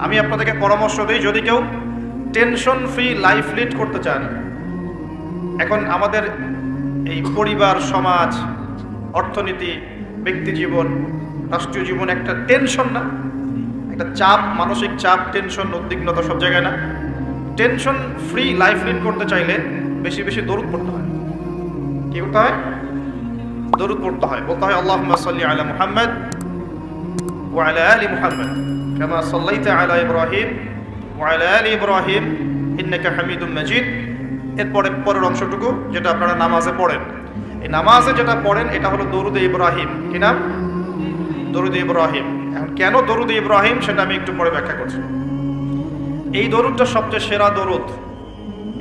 আমি আপনাদেরকে পরামর্শ দিই, যদি কেউ টেনশন ফ্রি লাইফ লিড করতে চান, এখন আমাদের এই পরিবার, সমাজ, অর্থনীতি, ব্যক্তি জীবন, রাষ্ট্রীয় জীবন একটা টেনশন না, একটা চাপ, মানসিক চাপ, টেনশন, উদ্বিগ্নতা সব জায়গায় না। টেনশন ফ্রি লাইফ লিড করতে চাইলে বেশি বেশি দরুদ পড়তে হয়। কি করতে হয়? দরুদ পড়তে হয়। বলতে হয় আল্লাহুম্মা সাল্লি আলা মুহাম্মদ ওয়া আলা আলি মুহাম্মদ কামা সাল্লাইতা আলা ইব্রাহিম ওয়া আলা আলি ইব্রাহিম ইন্নাকা হামিদুম মাজিদ। এরপরে পরের অংশটুকু যেটা আপনারা নামাজে পড়েন, এই নামাজে যেটা পড়েন এটা হলো দরুদ ইব্রাহিম। কি নাম? দরুদ ইব্রাহিম। এখন কেন দরুদ ইব্রাহিম সেটা আমি একটু পরে ব্যাখ্যা করছি। এই দরুদটা সবচেয়ে সেরা দরুদ।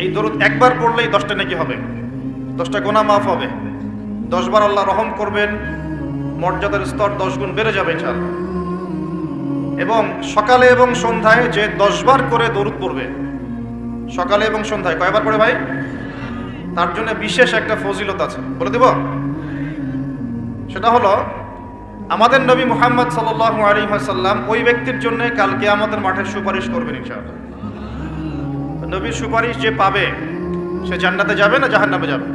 এই দরুদ একবার পড়লেই 10টা নেকি হবে, 10টা গুনাহ মাফ হবে, 10 বার আল্লাহ রহম করবেন, মর্যাদার স্তর 10 গুণ বেড়ে যাবে ইনশাআল্লাহ। এবং সকালে এবং সন্ধ্যায় যে 10 বার করে দরুদ পড়বে, সকালে এবং সন্ধ্যায় কয়বার করে ভাই? তার জন্য বিশেষ একটা ফজিলত আছে, বলে দেব। সেটা হলো আমাদের নবী মুহাম্মদ সাল্লাল্লাহু আলাইহি ওয়াসাল্লাম ওই ব্যক্তির জন্য কাল কিয়ামতের মাঠে সুপারিশ করবেন ইনশাআল্লাহ। নবীর সুপারিশ যে পাবে সে জান্নাতে যাবে না জাহান্নামে যাবে?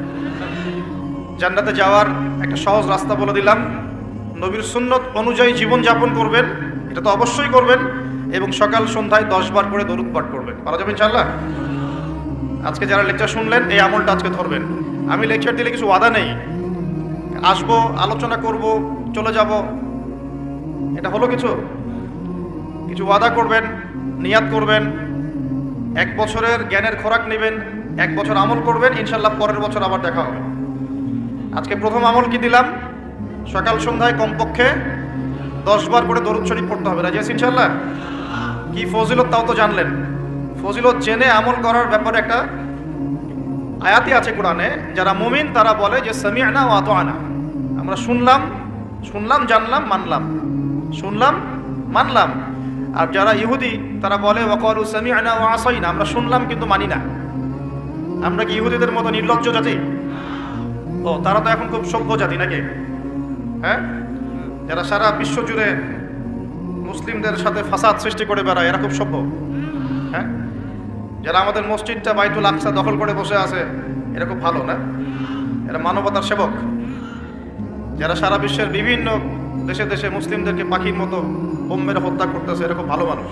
জান্নাতে যাওয়ার একটা সহজ রাস্তা বলে দিলাম। নবীর সুন্নত অনুযায়ী জীবন যাপন করবেন, এটা তো অবশ্যই করবেন, এবং সকাল সন্ধ্যায় 10 বার করে দরুদ পাঠ করবেন। পারা যাবে ইনশাআল্লাহ? আজকে যারা লেকচার শুনলেন এই আমলটা আজকে ধরবেন। আমি লেকচার দিলে কিছু ওয়াদা নেই, আসবো, আলোচনা করব, চলে যাব, এটা হলো কিছু? কিছু ওয়াদা করবেন, নিয়াত করবেন, 1 বছরের জ্ঞানের খোরাক নেবেন, 1 বছর আমল করবেন, ইনশাআল্লাহ পরের বছর আবার দেখা হবে। আজকে প্রথম আমল কি দিলাম? সকাল সন্ধ্যায় কমপক্ষে 10 বার করে দরুদ শরীফ পড়তে হবে। রাজি আছেন ইনশাআল্লাহ? কি ফজিলত তাও তো জানলেন। ফজিলত জেনে আমল করার ব্যাপারে একটা আয়াতই আছে কোরআনে, যারা মুমিন তারা বলে যে সামি'না ওয়া আতা'না, আমরা শুনলাম, জানলাম, মানলাম, শুনলাম, মানলাম। আর যারা ইহুদি তারা বলে ওয়াকালু সামি'না ওয়া আসাইনা, আমরা শুনলাম কিন্তু মানি না। আমরা কি ইহুদিদের মতো নির্লজ্জ জাতি? ও, তারা তো এখন খুব সভ্য জাতি নাকি? হ্যাঁ, যারা সারা বিশ্ব জুড়ে মুসলিমদের সাথে ফাসাদ সৃষ্টি করে বেড়ায়, এরা খুব সভ্য। হ্যাঁ, যারা আমাদের মসজিদটা বাইতুল আকসা দখল করে বসে আছে, এরা খুব ভালো না? এরা মানবতার সেবক। যারা সারা বিশ্বের বিভিন্ন দেশে দেশে মুসলিমদেরকে পাখির মতো বোম মেরে হত্যা করতেছে, এরা খুব ভালো মানুষ।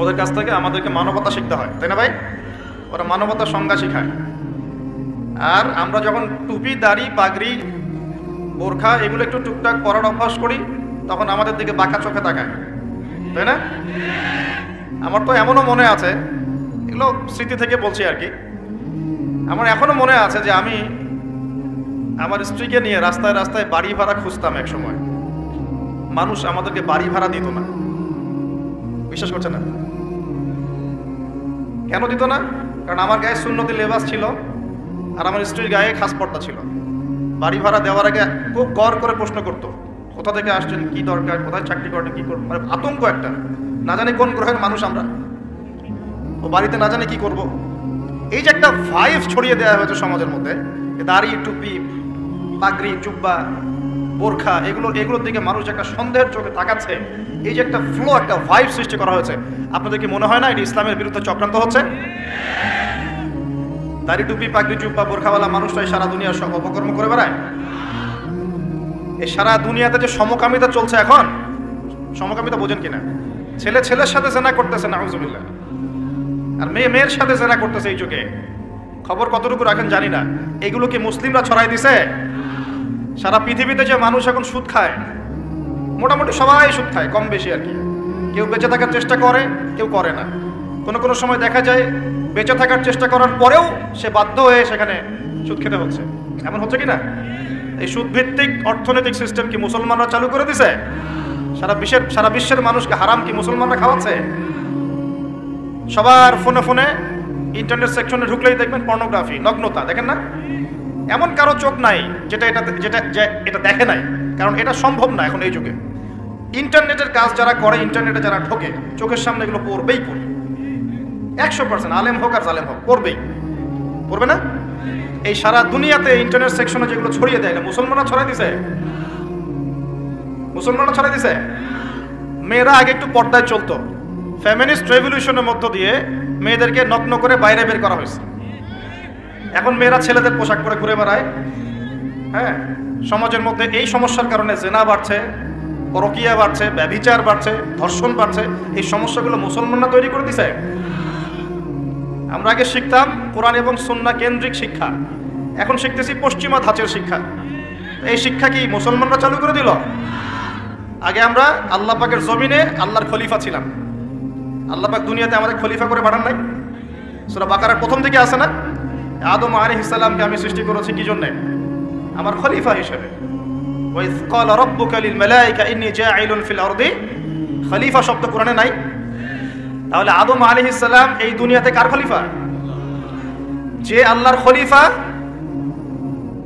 ওদের কাছ থেকে আমাদেরকে মানবতা শিখতে হয়, তাই না ভাই? ওরা মানবতার সংজ্ঞা শিখায়। আর আমরা যখন টুপি, দাড়ি, পাগড়ি, বোরখা এগুলো একটু টুকটাক পরার অভ্যাস করি, তখন আমাদের দিকে বাঁকা চোখে তাকায়, তাই না? আমার তো এমনও মনে আছে, এগুলো স্মৃতি থেকে বলছি আর কি, আমার এখনো মনে আছে যে আমি আমার স্ত্রীকে নিয়ে রাস্তায় রাস্তায় বাড়ি ভাড়া খুঁজতাম এক সময়। মানুষ আমাদেরকে বাড়ি ভাড়া দিত না। বিশ্বাস করছে না? কেন দিত না? কারণ আমার গায়ে সুন্নতি লেবাস ছিল আর আমার স্ত্রীর গায়ে খাস পর্দা ছিল। বাড়ি ভাড়া দেওয়ার আগে খুব গড় করে প্রশ্ন করতো, কোথা থেকে আসছেন, কি দরকার, কোথায় চাকরি করেন, কি করবেন, মানে আতঙ্ক একটা, না জানি কোন গ্রহের মানুষ আমরা, ও বাড়িতে না জানি কি করব। এই যে একটা ভাইব ছড়িয়ে দেওয়া হয়েছে সমাজের মধ্যে, দাড়ি, টুপি, পাগড়ি, জুব্বা, বোরখা, এগুলোর দিকে মানুষ একটা সন্দেহের চোখে তাকাচ্ছে, এই যে একটা ফ্লো, একটা ভাইব সৃষ্টি করা হয়েছে, আপনাদের কি মনে হয় না এটা ইসলামের বিরুদ্ধে চক্রান্ত হচ্ছে? দাড়ি, টুপি, পাগড়ি, জুব্বা, বোরখাওয়ালা মানুষটাই সারা দুনিয়ার সব অপকর্ম করে বেড়ায়। এই সারা দুনিয়াতে যে সমকামিতা চলছে এখন, সমকামিতা বোঝেন কিনা? ছেলে ছেলের সাথে জেনা করতেছে, নাউজুবিল্লাহ, আর মেয়ে মেয়ের সাথে জেনা করতেছে এই যুগে। খবর কতটুকু রাখেন জানি না। এগুলো কি মুসলিমরা ছড়াই দিছে? সারা পৃথিবীতে যে মানুষ এখন সুদ খায়, মোটামুটি সবাই সুদ খায়, কম বেশি আর কি। কেউ বেঁচে থাকার চেষ্টা করে, কেউ করে না। কোনো সময় দেখা যায় বেঁচে থাকার চেষ্টা করার পরেও সে বাধ্য হয়ে সেখানে সুদ খেতে হচ্ছে। এমন হচ্ছে কি না? এই সুদভিত্তিক অর্থনৈতিক সিস্টেম কি মুসলমানরা চালু করে দিছে? সারা বিশ্বের মানুষকে হারাম কি মুসলমানরা খাওয়াচ্ছে? সবার ফোনে ফোনে ইন্টারনেট সেকশনে ঢুকলেই দেখবেন পর্নোগ্রাফি, নগ্নতা, দেখেন না? এমন কারো চোখ নাই যেটা এটা দেখে নাই, কারণ এটা সম্ভব না এখন এই যুগে। ইন্টারনেটের কাজ যারা করে, ইন্টারনেটে যারা ঢোকে, চোখের সামনে এগুলো পড়বেই, 100%, আলেম হোক আর জালেম হোক, পড়বে না? এই সারা দুনিয়াতে ইন্টারনেট সেকশনে যেগুলো ছড়িয়ে দেয় না, মুসলমানরা ছড়াই দিছে। মেয়েরা আগে একটু পর্দায় চলতো, ফেমিনিস্ট রেভলিউশনের মধ্য দিয়ে মেয়েদেরকে নগ্ন করে বাইরে বের করা হয়েছে। এখন মেয়েরা ছেলেদের পোশাক পরে ঘুরে বেড়ায়। হ্যাঁ, সমাজের মধ্যে এই সমস্যার কারণে জেনা বাড়ছে, পরকীয়া বাড়ছে, ব্যভিচার বাড়ছে, ধর্ষণ বাড়ছে। এই সমস্যাগুলো মুসলমানরা তৈরি করে দিছে। আমরা আগে শিখতাম কোরআন এবং সুন্নাহ কেন্দ্রিক শিক্ষা, এখন শিখতেছি পশ্চিমা ধাঁচের শিক্ষা। এই শিক্ষা কি মুসলমানরা চালু করে দিল? আগে আমরা আল্লাহ পাকের জমিনে আল্লাহর খলিফা ছিলাম। আল্লাহ পাক দুনিয়াতে আমাদের খলিফা করে পাঠান নাই? সূরা বাকারার প্রথম দিকে আছে না, আদম আলাইহিস সালামকে আমি সৃষ্টি করেছি কি জন্য? আমার খলিফা হিসেবে। ওয়াইয ক্বালা রাব্বুকা লিল মালায়েকা ইন্নী জাঈলুন ফিল আরদি, খলিফা শব্দ কোরআনে নাই। তাহলে আদম আলাইহিস সালাম এই দুনিয়াতে কার খলিফা? যে আল্লাহর খলিফা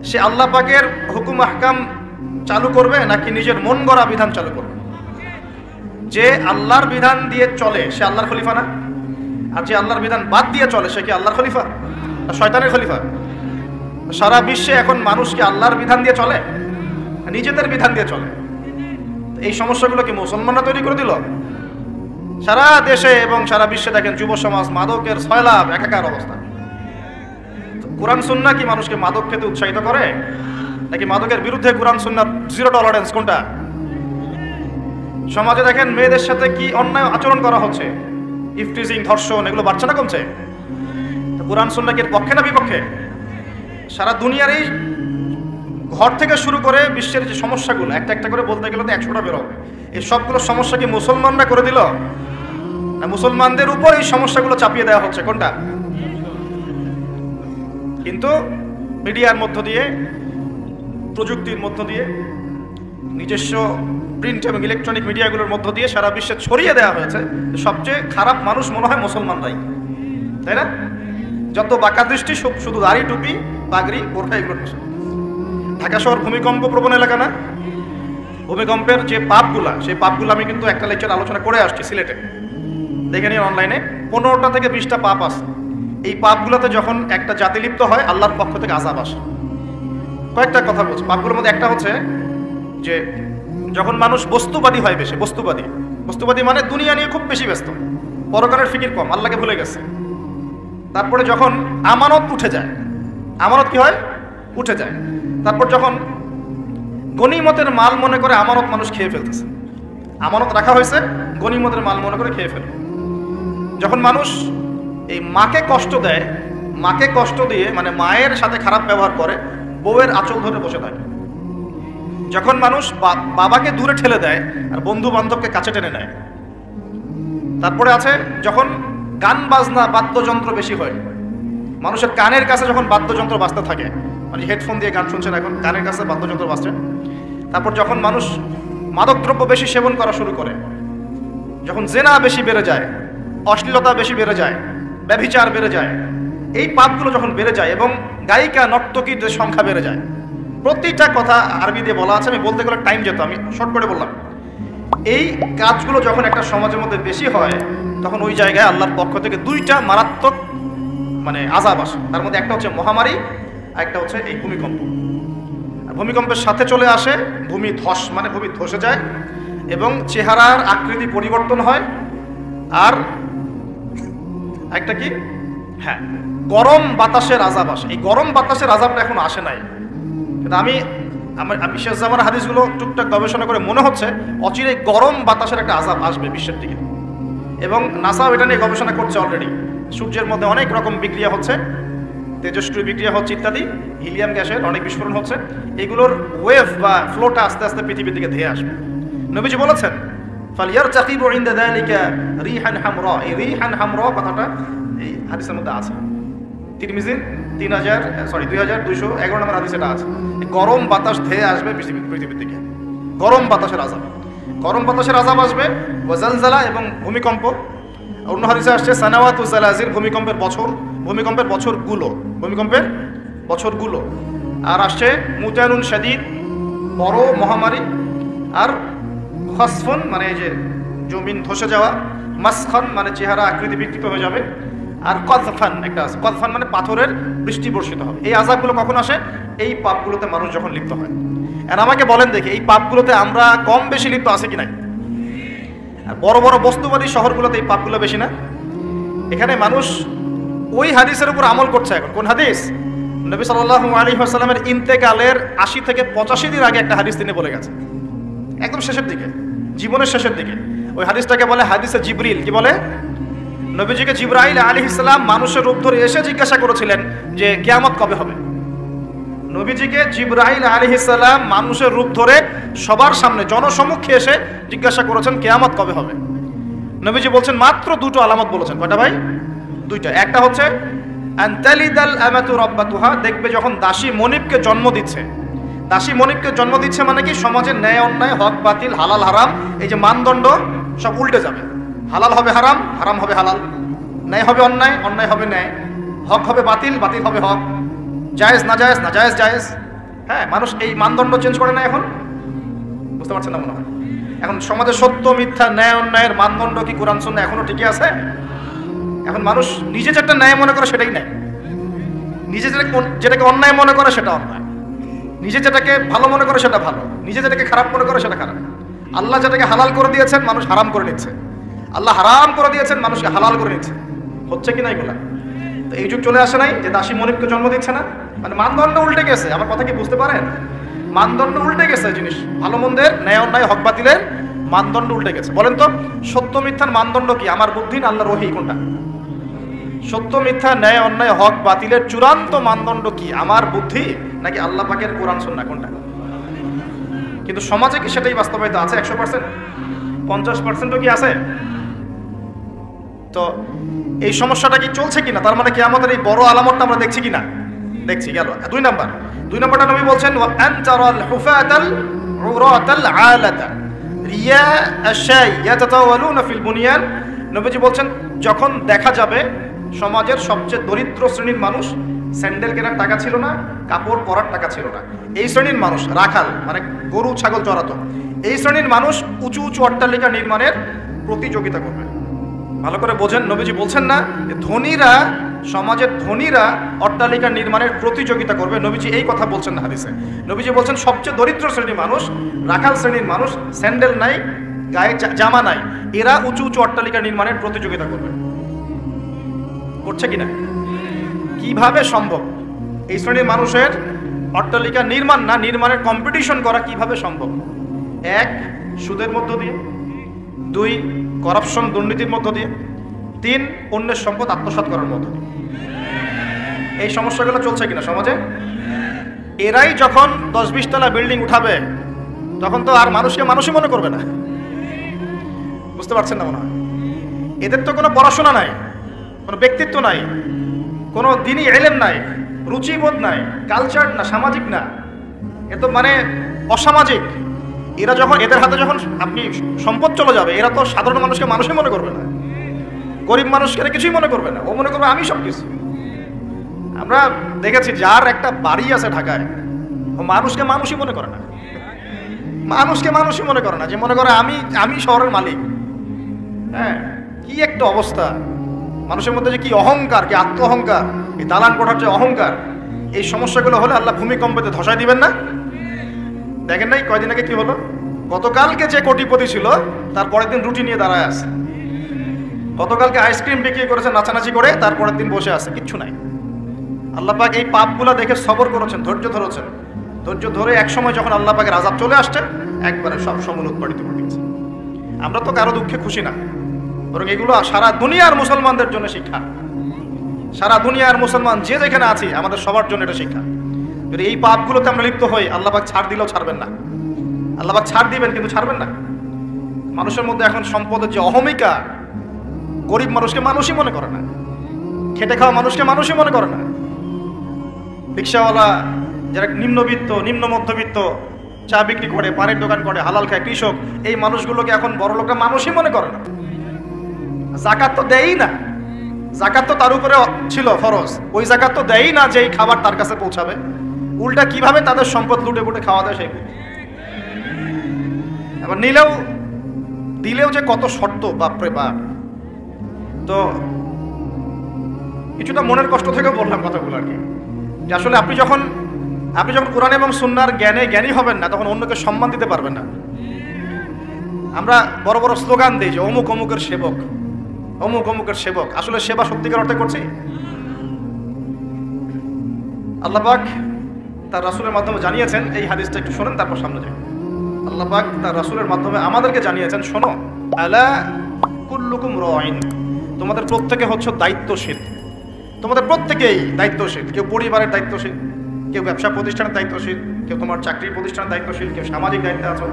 সে আল্লাহ পাকের হুকুম আহকাম চালু করবে নাকি নিজের মন গড়া বিধান চালু করবে? যে আল্লাহর বিধান দিয়ে চলে সে আল্লাহর খলিফা না? আর যে আল্লাহর বিধান বাদ দিয়ে চলে সে কি আল্লাহর খলিফা না শয়তানের খলিফা? সারা বিশ্বে এখন মানুষ কি আল্লাহর বিধান দিয়ে চলে, নিজেদের বিধান দিয়ে চলে? এই সমস্যাগুলো কি মুসলমানরা তৈরি করে দিল? সারা দেশে এবং সারা বিশ্বে দেখেন যুব সমাজ মাদকের সয়লাভ, একাকার অবস্থা। কোরআন সুন্নাহ কি মানুষকে মাদক খেতে উৎসাহিত করে, নাকি মাদকের বিরুদ্ধে কোরআন সুন্নাহ জিরো টলারেন্স? কোনটা? সমাজে দেখেন মেয়েদের সাথে কি অন্যায় আচরণ করা হচ্ছে, ইফটিজিং, ধর্ষণ, এগুলো বাড়ছে না কমছে? কোরআন সুন্নাহ কি এর পক্ষে না বিপক্ষে? সারা দুনিয়ার এই ঘর থেকে শুরু করে বিশ্বের যে সমস্যাগুলো একটা একটা করে বলতে গেলে তো 100টা বের হবে। এই সবগুলো সমস্যা কি মুসলমানরা করে দিল, না মুসলমানদের উপর এই সমস্যাগুলো চাপিয়ে দেওয়া হচ্ছে? কোনটা? কিন্তু মিডিয়ার মধ্য দিয়ে, প্রযুক্তির মধ্য দিয়ে, নিজস্ব প্রিন্ট এবং ইলেকট্রনিক মিডিয়াগুলোর মধ্য দিয়ে সারা বিশ্বে ছড়িয়ে দেওয়া হয়েছে সবচেয়ে খারাপ মানুষ মনে হয় মুসলমানরাই, তাই না? যত বাঁকা দৃষ্টি শুধু দাড়ি, টুপি, পাগড়ি, বোরখা, এগুলো। ঢাকা শহর ভূমিকম্প প্রবণ এলাকা না? ভূমিকম্পের যে পাপগুলা, সেই পাপগুলো আমি কিন্তু একটা লেকচার আলোচনা করে আসছি সিলেটে, দেখে নিন অনলাইনে। 15টা থেকে 20টা পাপ আছে। এই পাপগুলোতে যখন একটা জাতি লিপ্ত হয় আল্লাহর পক্ষ থেকে আযাব আসে। কয়েকটা কথা বলছি। পাপগুলোর মধ্যে একটা হচ্ছে যে যখন মানুষ বস্তুবাদী হয়, বেশি বস্তুবাদী মানে দুনিয়া নিয়ে খুব বেশি ব্যস্ত, পরকালের ফিকির কম, আল্লাহকে ভুলে গেছে। তারপরে যখন আমানত উঠে যায়, আমানত কি হয়? উঠে যায়। তারপর যখন গনিমতের মাল মনে করে আমানত মানুষ খেয়ে ফেলতেছে, আমানত রাখা হয়েছে, গনিমতের মাল মনে করে খেয়ে ফেলে। যখন মানুষ এই মাকে কষ্ট দেয়, মাকে কষ্ট দিয়ে মানে মায়ের সাথে খারাপ ব্যবহার করে, বউয়ের আঁচল ধরে বসে থাকে। যখন মানুষ বাবাকে দূরে ঠেলে দেয় আর বন্ধু বান্ধবকে কাছে টেনে নেয়। তারপরে আছে যখন গান বাজনা, বাদ্যযন্ত্র বেশি হয়, মানুষের কানের কাছে যখন বাদ্যযন্ত্র বাজতে থাকে, মানে হেডফোন দিয়ে গান শুনছেন, এখন কানের কাছে বাদ্যযন্ত্র বাজছে। তারপর যখন মানুষ মাদকদ্রব্য বেশি সেবন করা শুরু করে, যখন জেনা বেশি বেড়ে যায়, অশ্লীলতা বেশি বেড়ে যায়, ব্যভিচার বেড়ে যায়, এই পাপগুলো যখন বেড়ে যায় এবং গায়িকা নর্তকীদের সংখ্যা বেড়ে যায়। প্রতিটা কথা আরবি দিয়ে বলা আছে, আমি বলতে গেলে টাইম যেত, আমি শর্ট করে বললাম। এই কাজগুলো যখন একটা সমাজের মধ্যে বেশি হয় তখন ওই জায়গায় আল্লাহর পক্ষ থেকে 2টা মারাত্মক মানে আযাব আসে। তার মধ্যে একটা হচ্ছে মহামারী, আর একটা হচ্ছে এই ভূমিকম্প। আর ভূমিকম্পের সাথে চলে আসে ভূমি ধস, মানে ভূমি ধসে যায় এবং চেহারার আকৃতি পরিবর্তন হয়। আর একটা কি, হ্যাঁ, গরম বাতাসের আযাব আসে। এই গরম বাতাসের আযাবটা এখন আসে নাই, কিন্তু আমি শেষ জামানার হাদিসগুলো টুকটাক গবেষণা করে মনে হচ্ছে অচিরে গরম বাতাসের একটা আযাব আসবে বিশ্বের দিকে। এবং নাসাও এটা নিয়ে গবেষণা করছে অলরেডি। সূর্যের মধ্যে অনেক রকম বিক্রিয়া হচ্ছে, তেজস্ক্রিয় বিক্রিয়া হচ্ছে ইত্যাদি, হিলিয়াম গ্যাসের অনেক বিস্ফোরণ হচ্ছে। এগুলোর ওয়েভ বা ফ্লোটা আস্তে আস্তে পৃথিবীর দিকে ধেয়ে আসবে। নবীজি বলেছেন ফালিয়ারতাকিবু ইনদা যালিকা রিহান হামরা। এই রিহান হামরা কথাটা এই হাদিসের মধ্যে আছে, তিরমিজির 2211 নম্বর হাদিসে এটা আছে। গরম বাতাস ধেয়ে আসবে পৃথিবীর দিকে, গরম বাতাসের আযাব। গরম বাতাসের আযাব আসবে, ওয়াজালজালা এবং ভূমিকম্প। অন্য হাদিসে আসছে সানাওয়াতু জালাজিল, ভূমিকম্পের বছরগুলো। আর আসছে মুতানুন শাদীদ, বড় মহামারী। আর খসফুন মানে এই যে জমিন ধসে যাওয়া, মাসখান মানে চেহারা আকৃতি বিকৃত হয়ে যাবে। আর কদফান একটা আছে, কদফান মানে পাথরের বৃষ্টি বর্ষিত হবে। এই আযাবগুলো কখন আসে? এই পাপগুলোতে মানুষ যখন লিপ্ত হয়। আর আমাকে বলেন দেখি, এই পাপগুলোতে আমরা কম বেশি লিপ্ত আছে কি নাই? আর বড় বড় বস্তুবাদী শহরগুলোতে এই পাপগুলো বেশি না? এখানে মানুষ ওই হাদিসের উপর আমল করছে। এখন কোন হাদিস? নবী সাল্লাল্লাহু আলাইহি ওয়াসাল্লামের ইন্তেকালের 80 থেকে 85 দিন আগে একটা হাদিস তিনি বলে গেছেন, একদম শেষের দিকে, জীবনের শেষের দিকে। ওই হাদিসটাকে বলে হাদিসে জিবরিল। কি বলে? নবীজিকে জিবরাইল আলাইহিস সালাম মানুষের রূপ ধরে এসে জিজ্ঞাসা করেছিলেন যে কিয়ামত কবে হবে। নবীজিকে জিবরাইল আলাইহিস সালাম মানুষের রূপ ধরে সবার সামনে জনসমক্ষে এসে জিজ্ঞাসা করেছেন কিয়ামত কবে হবে। নবীজি বলছেন মাত্র দুটো আলামত বলেছেন। কয়টা ভাই? দুইটা। একটা হচ্ছে আনতালিদাল আমাতু রাব্বাতুহা, দেখবে যখন দাসী মনিবকে জন্ম দিচ্ছে। দাসী মনিবকে জন্ম দিচ্ছে মানে কি? সমাজের ন্যায় অন্যায়, হক বাতিল, হালাল হারাম, এই যে মানদণ্ড সব উল্টে যাবে। হালাল হবে হারাম, হারাম হবে হালাল, ন্যায় হবে অন্যায়, অন্যায় হবে ন্যায়, হক হবে বাতিল, বাতিল হবে হক, জায়েজ নাজায়েজ, নাজায়েজ জায়েজ। হ্যাঁ, মানুষ এই মানদণ্ড চেঞ্জ করে না এখন। বুঝতে পারছেন না মনে হয়? এখন সমাজে সত্য মিথ্যা, ন্যায় অন্যায়ের মানদণ্ড কি কোরআন সুন্নাহ এখনো ঠিকই আছে? এখন মানুষ নিজে যেটা ন্যায় মনে করে সেটাই ন্যায়, নিজে যেটাকে অন্যায় মনে করে সেটা অন্যায়, নিজে যেটাকে ভালো মনে করে সেটা ভালো, নিজে যেটাকে খারাপ মনে করে সেটা খারাপ। আল্লাহ যেটাকে হালাল করে দিয়েছেন মানুষ হারাম করে নিচ্ছে, আল্লাহ হারাম করে দিয়েছেন মানুষকে হালাল করে নিচ্ছে। হচ্ছে কি না এগুলা? তো এই যুগ চলে আসে নাই যে দাসী মনিবকে জন্ম দিচ্ছে না? মানে মানদণ্ড উল্টে গেছে। আমার কথা কি বুঝতে পারেন? মানদণ্ড উল্টে গেছে। জিনিস ভালো মন্দের, ন্যায় অন্যায়, হক বাতিলের মানদণ্ড উল্টে গেছে। বলেন তো সত্য মিথ্যার মানদণ্ড কি? আমার বুদ্ধি না আল্লাহর ওহী? কোনটা? সত্য মিথ্যা, ন্যায় অন্যায়, হক বাতিলের চূড়ান্ত মানদণ্ড কি? আমার বুদ্ধি নাকি আল্লাহ পাকের কোরআন সুন্নাহ? কোনটা? কিন্তু সমাজে কি সেটাই বাস্তবায়িত আছে 100%? 50%ও কি আছে? তো এই সমস্যাটা কি চলছে কিনা? তার মানে কি আমাদের এই বড় আলামতটা আমরা দেখছি কিনা? দেখছি। গেল দুই নাম্বারটা নবী বলছেন ওয়া আনতারাল হুফাতাল উরাতাল আলাতা রিয়া আশাই ইয়াতাতাওয়ালুনা ফিল বুনিয়ান। নবীজি বলছেন যখন দেখা যাবে সমাজের সবচেয়ে দরিদ্র শ্রেণীর মানুষ, স্যান্ডেল কেনার টাকা ছিল না, কাপড় পরার টাকা ছিল না, এই শ্রেণীর মানুষ রাখাল মানে গরু ছাগল চড়াতো, এই শ্রেণীর মানুষ উঁচু উঁচু অট্টালিকা নির্মাণের প্রতিযোগিতা করবে। ভালো করে বোঝেন, নবীজি বলছেন না ধনীরা, সমাজের ধনীরা অট্টালিকা নির্মাণের প্রতিযোগিতা করবে। নবীজি এই কথা বলছেন না হাদিসে। নবীজি বলছেন সবচেয়ে দরিদ্র শ্রেণীর মানুষ, রাখাল শ্রেণীর মানুষ, স্যান্ডেল নাই, গায়ে জামা নাই, এরা উঁচু উঁচু অট্টালিকা নির্মাণের প্রতিযোগিতা করবে। করছে কিনা? কিভাবে সম্ভব? এই শ্রেণীর মানুষের অট্টালিকা নির্মাণ না, নির্মাণের কম্পিটিশন করা কিভাবে সম্ভব? এক, সুদের মধ্য দিয়ে; দুই, করাপশন দুর্নীতির মধ্য দিয়ে; তিন, অন্যের সম্পদ আত্মসাৎ করার মধ্য দিয়ে। এই সমস্যাগুলো চলছে কিনা সমাজে? এরাই যখন 10-20 তলা বিল্ডিং উঠাবে তখন তো আর মানুষকে মানুষই মনে করবে না। বুঝতে পারছেন না মনে হয়? এদের তো কোনো পড়াশোনা নাই, কোনো ব্যক্তিত্ব নাই, কোনো দিনই ইলম নাই, রুচিবোধ নাই, কালচার না, সামাজিক না, এ তো মানে অসামাজিক। এরা যখন, এদের হাতে যখন আপনি সম্পদ চলে যাবে, এরা তো সাধারণ মানুষকে মানুষই মনে করবে না, গরিব মানুষকে কিছুই মনে করবে না, ও মনে করবে আমি সব কিছু। আমরা দেখেছি যার একটা বাড়ি আছে ঢাকায়, ও মানুষকে মানুষই মনে করে না, মানুষকে মানুষই মনে করে না, যে মনে করে আমি শহরের মালিক। হ্যাঁ, কি একটা অবস্থা মানুষের মধ্যে, যে কি অহংকার, কি আত্ম অহংকার, এই দালান কোঠার যে অহংকার। এই সমস্যাগুলো হলে আল্লাহ ভূমিকম্পতে ধসাই দিবেন না? দেখেন নাই কয়দিন আগে কি হলো? গতকালকে যে কোটিপতি ছিল তার পরের দিন রুটি নিয়ে দাঁড়ায় আছে, গতকালকে আইসক্রিম বিক্রি করেছে নাচানাচি করে, তারপরের দিন বসে আছে, কিচ্ছু নাই। আল্লাহ পাক এই পাপগুলা দেখে সবর করেছেন, ধৈর্য ধরেছেন, ধৈর্য ধরে এক সময় যখন আল্লাহ পাকের আযাব চলে আসছে একবারে সব সমূল উৎপাদিত করে দিয়েছে। আমরা তো কারো দুঃখে খুশি না, বরং এগুলো সারা দুনিয়ার মুসলমানদের জন্য শিক্ষা। সারা দুনিয়ার মুসলমান যে যেখানে আছি আমাদের সবার জন্য এটা শিক্ষা। যদি এই পাপগুলোতে আমরা লিপ্ত হই, আল্লাহ পাক ছাড় দিলেও ছাড়বেন না। আল্লাহ পাক ছাড় দিবেন কিন্তু ছাড়বেন না। মানুষের মধ্যে এখন সম্পদের যে অহমিকা, গরিব মানুষকে মানুষই মনে করে না, খেটে খাওয়া মানুষকে মানুষই মনে করে না, রিক্সাওয়ালা যারা নিম্নবিত্ত, নিম্ন মধ্যবিত্ত, চা বিক্রি করে, পানের দোকান করে, হালাল খায়, কৃষক, এই মানুষগুলোকে এখন বড় লোকরা মানুষই মনে করে না। যাকাত তো দেয়ই না, যাকাত তো তার উপরে ছিল ফরজ, ওই যাকাত তো দেয়ই না যে এই খাবার তার কাছে পৌঁছাবে। উল্টা কিভাবে তাদের সম্পদ লুটে পুটে খাওয়া দেয় সেই। এবার দিলেও যে কত শর্ত, বাপরে বাপ। তো কিছুটা মনের কষ্ট থেকে বললাম কথাগুলো আর কি, যে আসলে আপনি যখন কোরআন এবং সুন্নাহর জ্ঞানী হবেন না, তখন অন্যকে সম্মান দিতে পারবেন না। আমরা বড় বড় স্লোগান দিই যে অমুক অমুকের সেবক, অমুক অমুকের সেবক। আসলে সেবা সত্যিকার অর্থে করছি? আল্লাহ পাক তার রাসূলের মাধ্যমে জানিয়েছেন, এই হাদিসটা একটু শোনেন তারপর সামনে যাই। আল্লাহ পাক তার রাসূলের মাধ্যমে আমাদেরকে জানিয়েছেন, শোনো, আলা কুল্লুকুম রাইন, তোমাদের প্রত্যেকে হচ্ছে দায়িত্বশীল। তোমাদের প্রত্যেকেই দায়িত্বশীল। কেউ পরিবারের দায়িত্বশীল, কেউ ব্যবসা প্রতিষ্ঠানের দায়িত্বশীল, কেউ তোমার চাকরির প্রতিষ্ঠানের দায়িত্বশীল, কেউ সামাজিক দায়িত্বে আছো,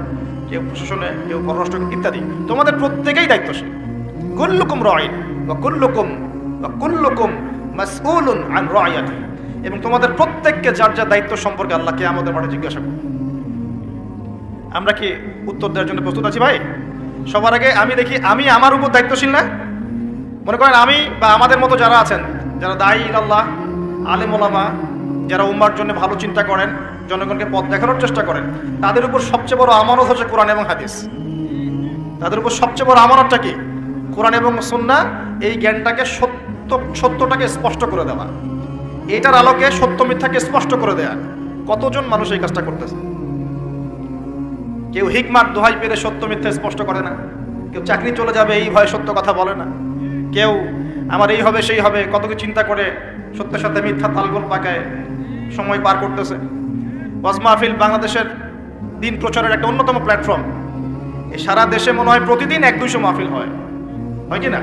কেউ প্রশাসনে, কেউ পররাষ্ট্র ইত্যাদি। তোমাদের প্রত্যেকেই দায়িত্বশীল। কুল্লুকুম রাইন ওয়া কুল্লুকুম মাসউলুন আন রাইয়াতি, এবং তোমাদের প্রত্যেককে যার যার দায়িত্ব সম্পর্কে আল্লাহ কিয়ামতের মাঠে জিজ্ঞাসা করবে। আমরা কি উত্তর দেওয়ার জন্য প্রস্তুত আছি ভাই? সবার আগে আমি দেখি আমি আমার উপর দায়িত্বশীল না? মনে করেন আমি বা আমাদের মতো যারা আছেন, যারা দায়ী ইলাল্লাহ, আলেম ওলামা, যারা উম্মার জন্য ভালো চিন্তা করেন, জনগণকে পথ দেখানোর চেষ্টা করেন, তাদের উপর সবচেয়ে বড় আমানত হচ্ছে কোরআন এবং হাদিস। তাদের উপর সবচেয়ে বড় আমানতটা কি? কোরআন এবং সুন্নাহ। এই জ্ঞানটাকে সত্যটাকে স্পষ্ট করে দেওয়া, এটার আলোকে সত্য মিথ্যাকে স্পষ্ট করে দেয়া। কতজন মানুষ এই কাজটা করতেছে? কেউ হিকমাত দোহাই পেরে সত্য মিথ্যা স্পষ্ট করে না, কেউ চাকরি চলে যাবে এই ভয়ে সত্য কথা বলে না, কেউ আমার এই হবে সেই হবে কত কিছু চিন্তা করে সত্যের সাথে মিথ্যা তালগোল পাকায় সময় পার করতেছে। ওয়াজ মাহফিল বাংলাদেশের দিন প্রচারের একটা অন্যতম প্ল্যাটফর্ম। এই সারা দেশে মনে হয় প্রতিদিন 100-200 মাহফিল হয় কি না?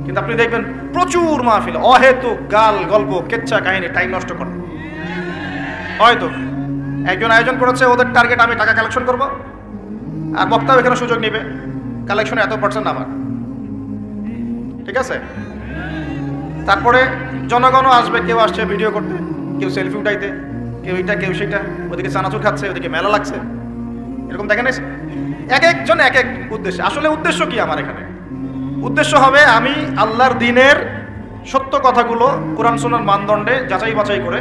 কিন্তু আপনি দেখবেন প্রচুর মাহফিল, অহেতুক গাল গল্প কেচ্ছা কাহিনী, টাইম নষ্ট করে। হয়তো একজন আয়োজন করেছে, ওদের টার্গেট আমি টাকা কালেকশন করব, আর বক্তাও এখানে সুযোগ নেবে, কালেকশনে এত % আমার, ঠিক আছে? তারপরে জনগণও আসবে, কেউ আসছে ভিডিও করতে, কেউ সেলফি উঠাইতে, কেউ এটা কেউ সেটা, ওদিকে চানাচুর খাচ্ছে, ওদিকে মেলা লাগছে, এরকম দেখেন। এক একজন এক এক উদ্দেশ্য। আসলে উদ্দেশ্য কি আমার এখানে? উদ্দেশ্য হবে আমি আল্লাহর দ্বীনের সত্য কথাগুলো কোরআন সুন্নাহর মানদণ্ডে যাচাই বাছাই করে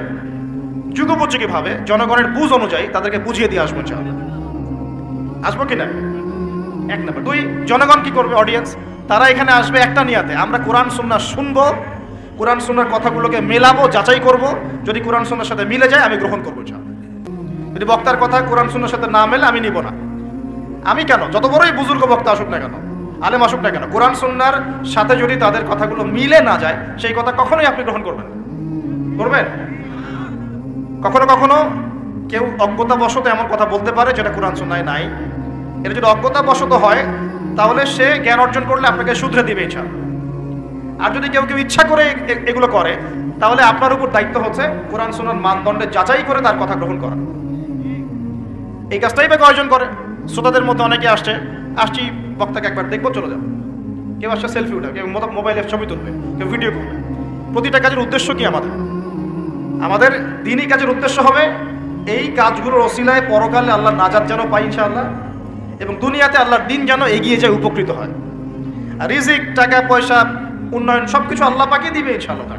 যুগোপযোগীভাবে জনগণের বুঝ অনুযায়ী তাদেরকে বুঝিয়ে দিয়ে আসবো। আসবো কিনা? 1 নম্বর। 2, জনগণ কি করবে? অডিয়েন্স, তারা এখানে আসবে একটা নিয়াতে, আমরা কোরআন সুন্নাহ শুনবো, কোরআন সুন্নাহর কথাগুলোকে মেলাবো, যাচাই করব। যদি কোরআন সুন্নাহর সাথে মিলে যায় আমি গ্রহণ করবো। যদি বক্তার কথা কোরআন সুন্নাহর সাথে না মেলে আমি নিব না। আমি কেন? যত বড়ই বুজুর্গ বক্তা আসুক না কেন, আলেম আসুক না কেন, কোরআন সুন্নাহর সাথে যদি তাদের কথাগুলো মিলে না যায় সেই কথা কখনোই আপনি গ্রহণ করবেন। কখনো কখনো কেউ অজ্ঞতাবশত এমন কথা বলতে পারে যেটা কোরআন সুন্নাহয় নাই। এটা যদি অজ্ঞতাবশত হয় তাহলে সে জ্ঞান অর্জন করলে আপনাকে শুধরে দিবে ইনশাআল্লাহ। আর যদি কেউ ইচ্ছা করে এগুলো করে তাহলে আপনার উপর দায়িত্ব হচ্ছে কোরআন সুন্নাহর মানদণ্ডে যাচাই করে তার কথা গ্রহণ করা। এই কাজটাই বা কয়জন করে? শ্রোতাদের মধ্যে অনেকে আসছি বক্তাকে একবার দেখবো, চলে যাবো। কেউ আসছে সেলফি উঠে, কেউ মোবাইলে ছবি তুলবে, কেউ ভিডিও করবে। প্রতিটা কাজের উদ্দেশ্য কি? আমাদের দ্বীনি কাজের উদ্দেশ্য হবে এই কাজগুলোর ওসিলায় পরকালে আল্লাহ নাজাত যেন পাই ইনশাআল্লাহ, এবং দুনিয়াতে আল্লাহর দ্বীন যেন এগিয়ে যায়, উপকৃত হয়। আর রিজিক, টাকা পয়সা, উন্নয়ন সবকিছু আল্লাহ পাকই দিবে ইনশাআল্লাহ।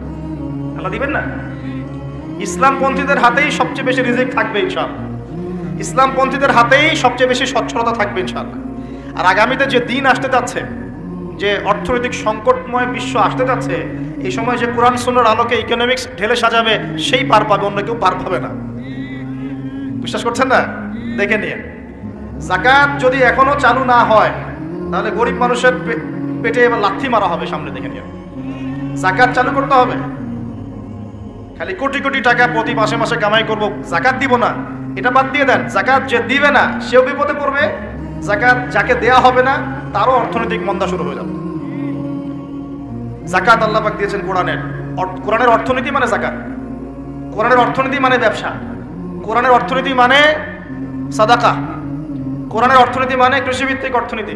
আল্লাহ দিবেন না? ইসলামপন্থীদের হাতেই সবচেয়ে বেশি রিজিক থাকবে ইনশাআল্লাহ। ইসলামপন্থীদের হাতেই সবচেয়ে বেশি সচ্ছলতা থাকবে ইনশাআল্লাহ। আর আগামীতে যে দিন আসতে যাচ্ছে, যে অর্থনৈতিক সংকটময় বিশ্ব আসতে যাচ্ছে, এই সময় যে কোরআন সুন্নাহর আলোকে ইকোনমিক্স ঢেলে সাজাবে সেই পার পাবে, অন্য কেউ পার পাবে না। বিশ্বাস করছেন না? দেখে নিয়ে যাকাত যদি এখনো চালু না হয় তাহলে গরিব মানুষের পেটে এবার লাথি মারা হবে সামনে। দেখে নিয়ে যাকাত চালু করতে হবে। খালি কোটি কোটি টাকা প্রতি মাসে মাসে কামাই করব, যাকাত দিব না, এটা বাদ দিয়ে দেন। যাকাত যে দিবে না সেও বিপদে পড়বে, যাকাত যাকে দেয়া হবে না তারও অর্থনৈতিক মন্দা শুরু হয়ে যাবে। যাকাত আল্লাহ পাক দিয়েছেন কোরআনের অর্থনীতি মানে যাকাত, কোরআনের অর্থনীতি মানে ব্যবসা, কোরআনের অর্থনীতি মানে সাদাকা, কোরআনের অর্থনীতি মানে কৃষিভিত্তিক অর্থনীতি।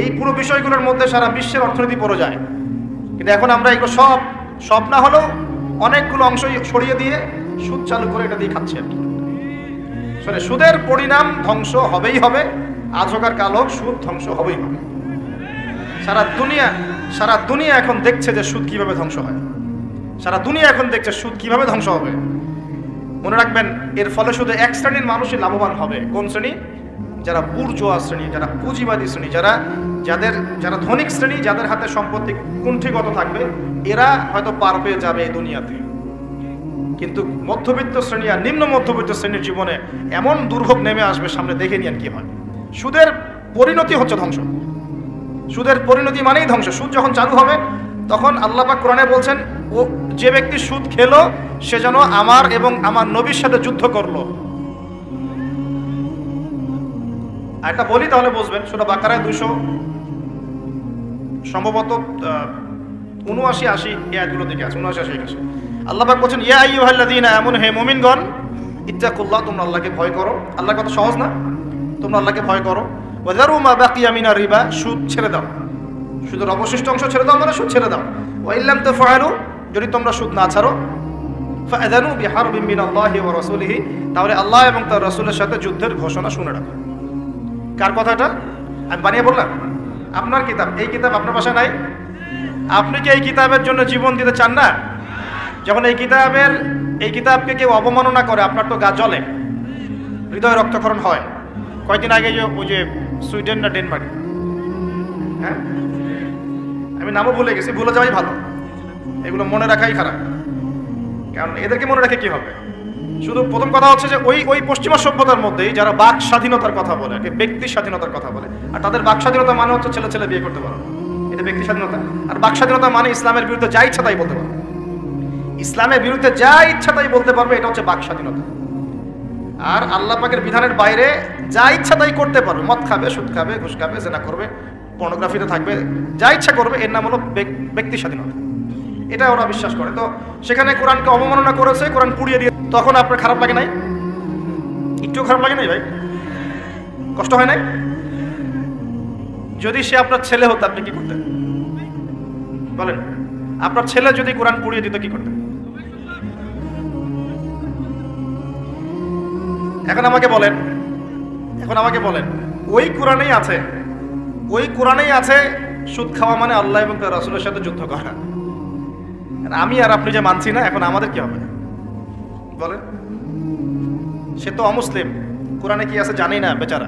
এই পুরো বিষয়গুলোর মধ্যে সারা বিশ্বের অর্থনীতি পড়ে যায়। কিন্তু এখন আমরা এগুলো সব না হলেও অনেকগুলো অংশ সরিয়ে দিয়ে সুদ চালু করে এটা দিয়ে খাচ্ছি আর কি। সুদের পরিণাম ধ্বংস হবেই হবে, আজ হোক আর কাল হোক সুদ ধ্বংস হবেই হবে। সারা দুনিয়া এখন দেখছে যে সুদ কিভাবে ধ্বংস হয়, সারা দুনিয়া এখন দেখছে সুদ কিভাবে ধ্বংস হবে। মনে রাখবেন, এর ফলে শুধু এক শ্রেণীর মানুষই লাভবান হবে। কোন শ্রেণী? যারা বুর্জোয়া শ্রেণী, যারা পুঁজিবাদী শ্রেণী, যারা ধনিক শ্রেণী, যাদের হাতে সম্পত্তি কুণ্ঠিগত থাকবে, এরা হয়তো পার পেয়ে যাবে এই দুনিয়াতে। কিন্তু মধ্যবিত্ত শ্রেণী আর নিম্ন মধ্যবিত্ত শ্রেণীর জীবনে এমন দুর্ভোগ নেমে আসবে সামনে, দেখে নিন কি হয়। সুদের পরিণতি হচ্ছে ধ্বংস। সুদের পরিণতি মানেই ধ্বংস। সুদ যখন চালু হবে তখন আল্লাহ পাক কোরআনে বলছেন, ও যে ব্যক্তি সুদ খেলো সে যেন আমার এবং আমার নবীর সাথে যুদ্ধ করলো। এটা বলি তাহলে বুঝবেন। সূরা বাকারায় 200 সম্ভবত 79-80 এই আয়াতগুলো দিকে আছে, 79-80 আল্লাহ পাক বলছেন, ইয়া আইয়ুহাল্লাযীনা আমানু, হে মুমিনগণ, ইত্তাকুল্লাহ, তোমরা আল্লাহকে ভয় করো। আল্লাহর কথা সহজ না? তোমরা আল্লাহকে ভয় করো। ওয়া যারু মা বাকিয়া মিনার রিবা, সুদ ছেড়ে দাও। সুদের অবশিষ্ট অংশ ছেড়ে দাও মানে সুদ ছেড়ে দাও। ওয়া ইল্লাম তাফআলু, যদি তোমরা সুদ না ছাড়ো, ফাআযানু বিহারবিন মিনাল্লাহি ওয়া রাসূলিহি, তাহলে আল্লাহ এবং তার রাসূলের সাথে যুদ্ধের ঘোষণা শুনে রাখো। কার কথাটা? আমি বানিয়ে বললাম? আপনার কিতাব। এই কিতাব আপনার বাসায় নাই? আপনি কি এই কিতাবের জন্য জীবন দিতে চান না? যখন এই কিতাবকে কেউ অবমাননা করে আপনার তো গা জ্বলে, হৃদয় রক্তক্ষরণ হয়। কয়েকদিন আগে ওই যে সুইডেন না ডেনমার্ক, হ্যাঁ আমি নামও ভুলে গেছি, ভুলে যাওয়াই ভালো, এগুলো মনে রাখাই খারাপ। কারণ এদেরকে মনে রাখে কি হবে? শুধু প্রথম কথা হচ্ছে যে ওই পশ্চিমা সভ্যতার মধ্যেই যারা বাক স্বাধীনতার কথা বলে, ব্যক্তি স্বাধীনতার কথা বলে, আর তাদের বাক স্বাধীনতা মানে হচ্ছে ছেলে ছেলে বিয়ে করতে পারো, এটা ব্যক্তি স্বাধীনতা। আর বাক স্বাধীনতা মানে ইসলামের বিরুদ্ধে যা ইচ্ছা তাই বলতে পারবে, ইসলামের বিরুদ্ধে যা ইচ্ছা তাই বলতে পারবে, এটা হচ্ছে বাক স্বাধীনতা। আর আল্লাহ পাকের বিধানের বাইরে যা ইচ্ছা তাই করতে পারবে, মদ খাবে, সুদ খাবে, ঘুষ খাবে, জেনা করবে, পর্নোগ্রাফিতে থাকবে, যা ইচ্ছা করবে, এর নাম হলো ব্যক্তি স্বাধীনতা। এটা ওরা বিশ্বাস করে। তো সেখানে কোরআনকে অবমাননা করেছে, কোরআন পুড়িয়ে দিয়ে, তখন আপনার খারাপ লাগে নাই? একটু খারাপ লাগে নাই ভাই? কষ্ট হয় নাই? যদি সে আপনার ছেলে হতো আপনি কি করতেন বলেন? আপনার ছেলে যদি কোরআন পুড়িয়ে দিত কি করতেন? এখন আমাকে বলেন ওই কোরআনেই আছে সুদ খাওয়া মানে আল্লাহ এবং তার রাসূলের সাথে যুদ্ধ করা। আমি আর আপনি যে মানছি না, এখন আমাদের কি হবে বলেন? সে তো অমুসলিম, কোরআনে কি আছে জানি না বেচারা।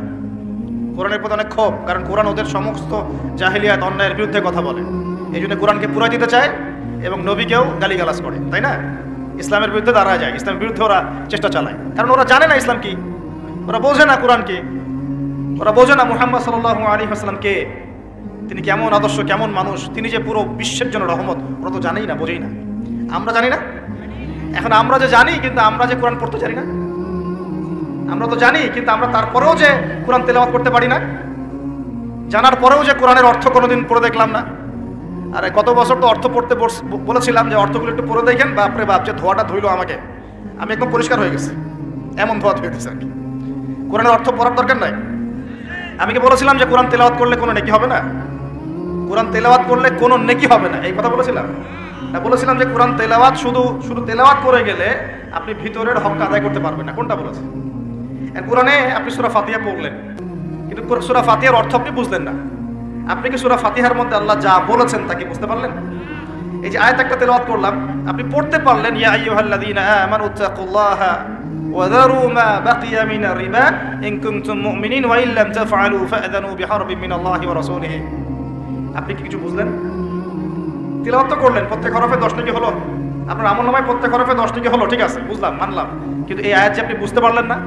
কোরআনের প্রতি অনেক ক্ষোভ, কারণ কোরআন ওদের সমস্ত জাহেলিয়াত অন্যায়ের বিরুদ্ধে কথা বলে। এই জন্য কোরআনকে পুরা দিতে চায় এবং নবীকেও গালিগালাজ করে, তাই না? ইসলামের বিরুদ্ধে দাঁড়ায় যায়, ইসলামের বিরুদ্ধে ওরা চেষ্টা চালায়, কারণ ওরা জানে না ইসলাম কি, ওরা বোঝে না কোরআন কি, ওরা বোঝে না মুহাম্মদ সাল্লাল্লাহু আলাইহি ওয়াসাল্লাম কে, তিনি কেমন আদর্শ, কেমন মানুষ, তিনি যে পুরো বিশ্বের জন্য রহমত, ওরা তো জানেই না, বোঝেই না। আমরা জানি না? এখন আমরা যে জানি, কিন্তু আমরা যে কোরআন পড়তে জানি না। আমরা তো জানি, কিন্তু আমরা তারপরেও যে কোরআন তেলাওয়াত করতে পারি না, জানার পরেও যে কোরআনের অর্থ কোনোদিন পড়ে দেখলাম না। আরে কত বছর তো অর্থ পড়তে বলেছিলাম যে অর্থগুলো একটু পড়ে দেখেন, বাপরে বাপ যে ধোয়াটা ধুইলো আমাকে, আমি একদম পরিষ্কার হয়ে গেছি, এমন ধোয়া ধুয়ে দিয়েছে আর কি। কোরআনের অর্থ পড়ার দরকার নাই। আমি কি বলেছিলাম যে কোরআন তেলাওয়াত করলে কোনো নেকি হবে না? কোরআন তেলাওয়াত করলে কোনো নেকি হবে না, এই কথা বলেছিলাম না? বলেছিলাম যে কোরআন তেলাওয়াত শুধু তেলাওয়াত করে গেলে আপনি ভিতরের হক আদায় করতে পারবেন না। কোনটা বলেছে? কোরআনে আপনি সূরা ফাতিহা পড়লেন, কিন্তু সূরা ফাতিহার অর্থ আপনি বুঝলেন না। আপনি কি সূরা ফাতিহার মধ্যে আল্লাহ যা বলেছেন তা কি বুঝতে পারলেন? এই যে আয়াত একটা তেলাওয়াত করলাম, আপনি পড়তে পারলেন, ইয়া আইয়ুহাল্লাযীনা আমানু তাকুল্লাহা ওয়া যারু মা বাকিয়া মিনার রিবা ইন কুনতুম মুমিনিন ওয়া ইল্লাম তাফআলু ফাআযানু বিহারবিন মিনাল্লাহি ওয়া রাসূলিহি। আপনি কি কিছু বুঝলেন? তেলাওয়াত তো করলেন, প্রত্যেক হরফে 10 নেকি হলো, আপনার আমলনামায় প্রত্যেক হরফে 10 নেকি হলো, ঠিক আছে, বুঝলাম, মানলাম, কিন্তু এই আয়াত যে আপনি বুঝতে পারলেন না।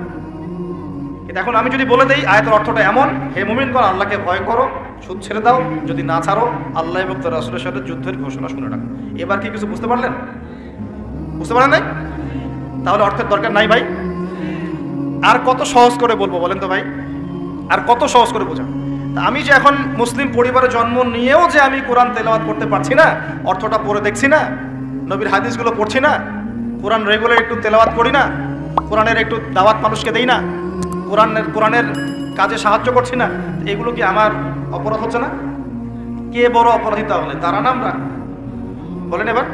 কিন্তু এখন আমি যদি বলে দেই আয়াতের অর্থটা এমন, হে মুমিনগণ আল্লাহকে ভয় করো, সুদ ছেড়ে দাও, যদি না ছাড়ো আল্লাহ এবং তার রাসূলের সাথে যুদ্ধের ঘোষণা শুনে রাখো, এবার কি কিছু বুঝতে পারলেন? বুঝতে পারেন নাই? তাহলে অর্থের দরকার নাই ভাই। আর কত সহজ করে বলবো বলেন তো ভাই? আর কত সহজ করে বোঝা? আমি যে এখন মুসলিম পরিবারে জন্ম নিয়েও যে আমি কোরআন তেলাওয়াত করতে পারছি না, অর্থটা পড়ে দেখছি না, নবীর হাদিসগুলো পড়ছি না, কোরআন রেগুলার একটু তেলাওয়াত করি না, কোরআনের একটু দাওয়াত মানুষকে দেই না, কোরআনের কাজে সাহায্য করছি না, এগুলো কি আমার অপরাধ হচ্ছে না? কে বড় অপরাধী তাহলে? তারা না আমরা? বলেন এবার।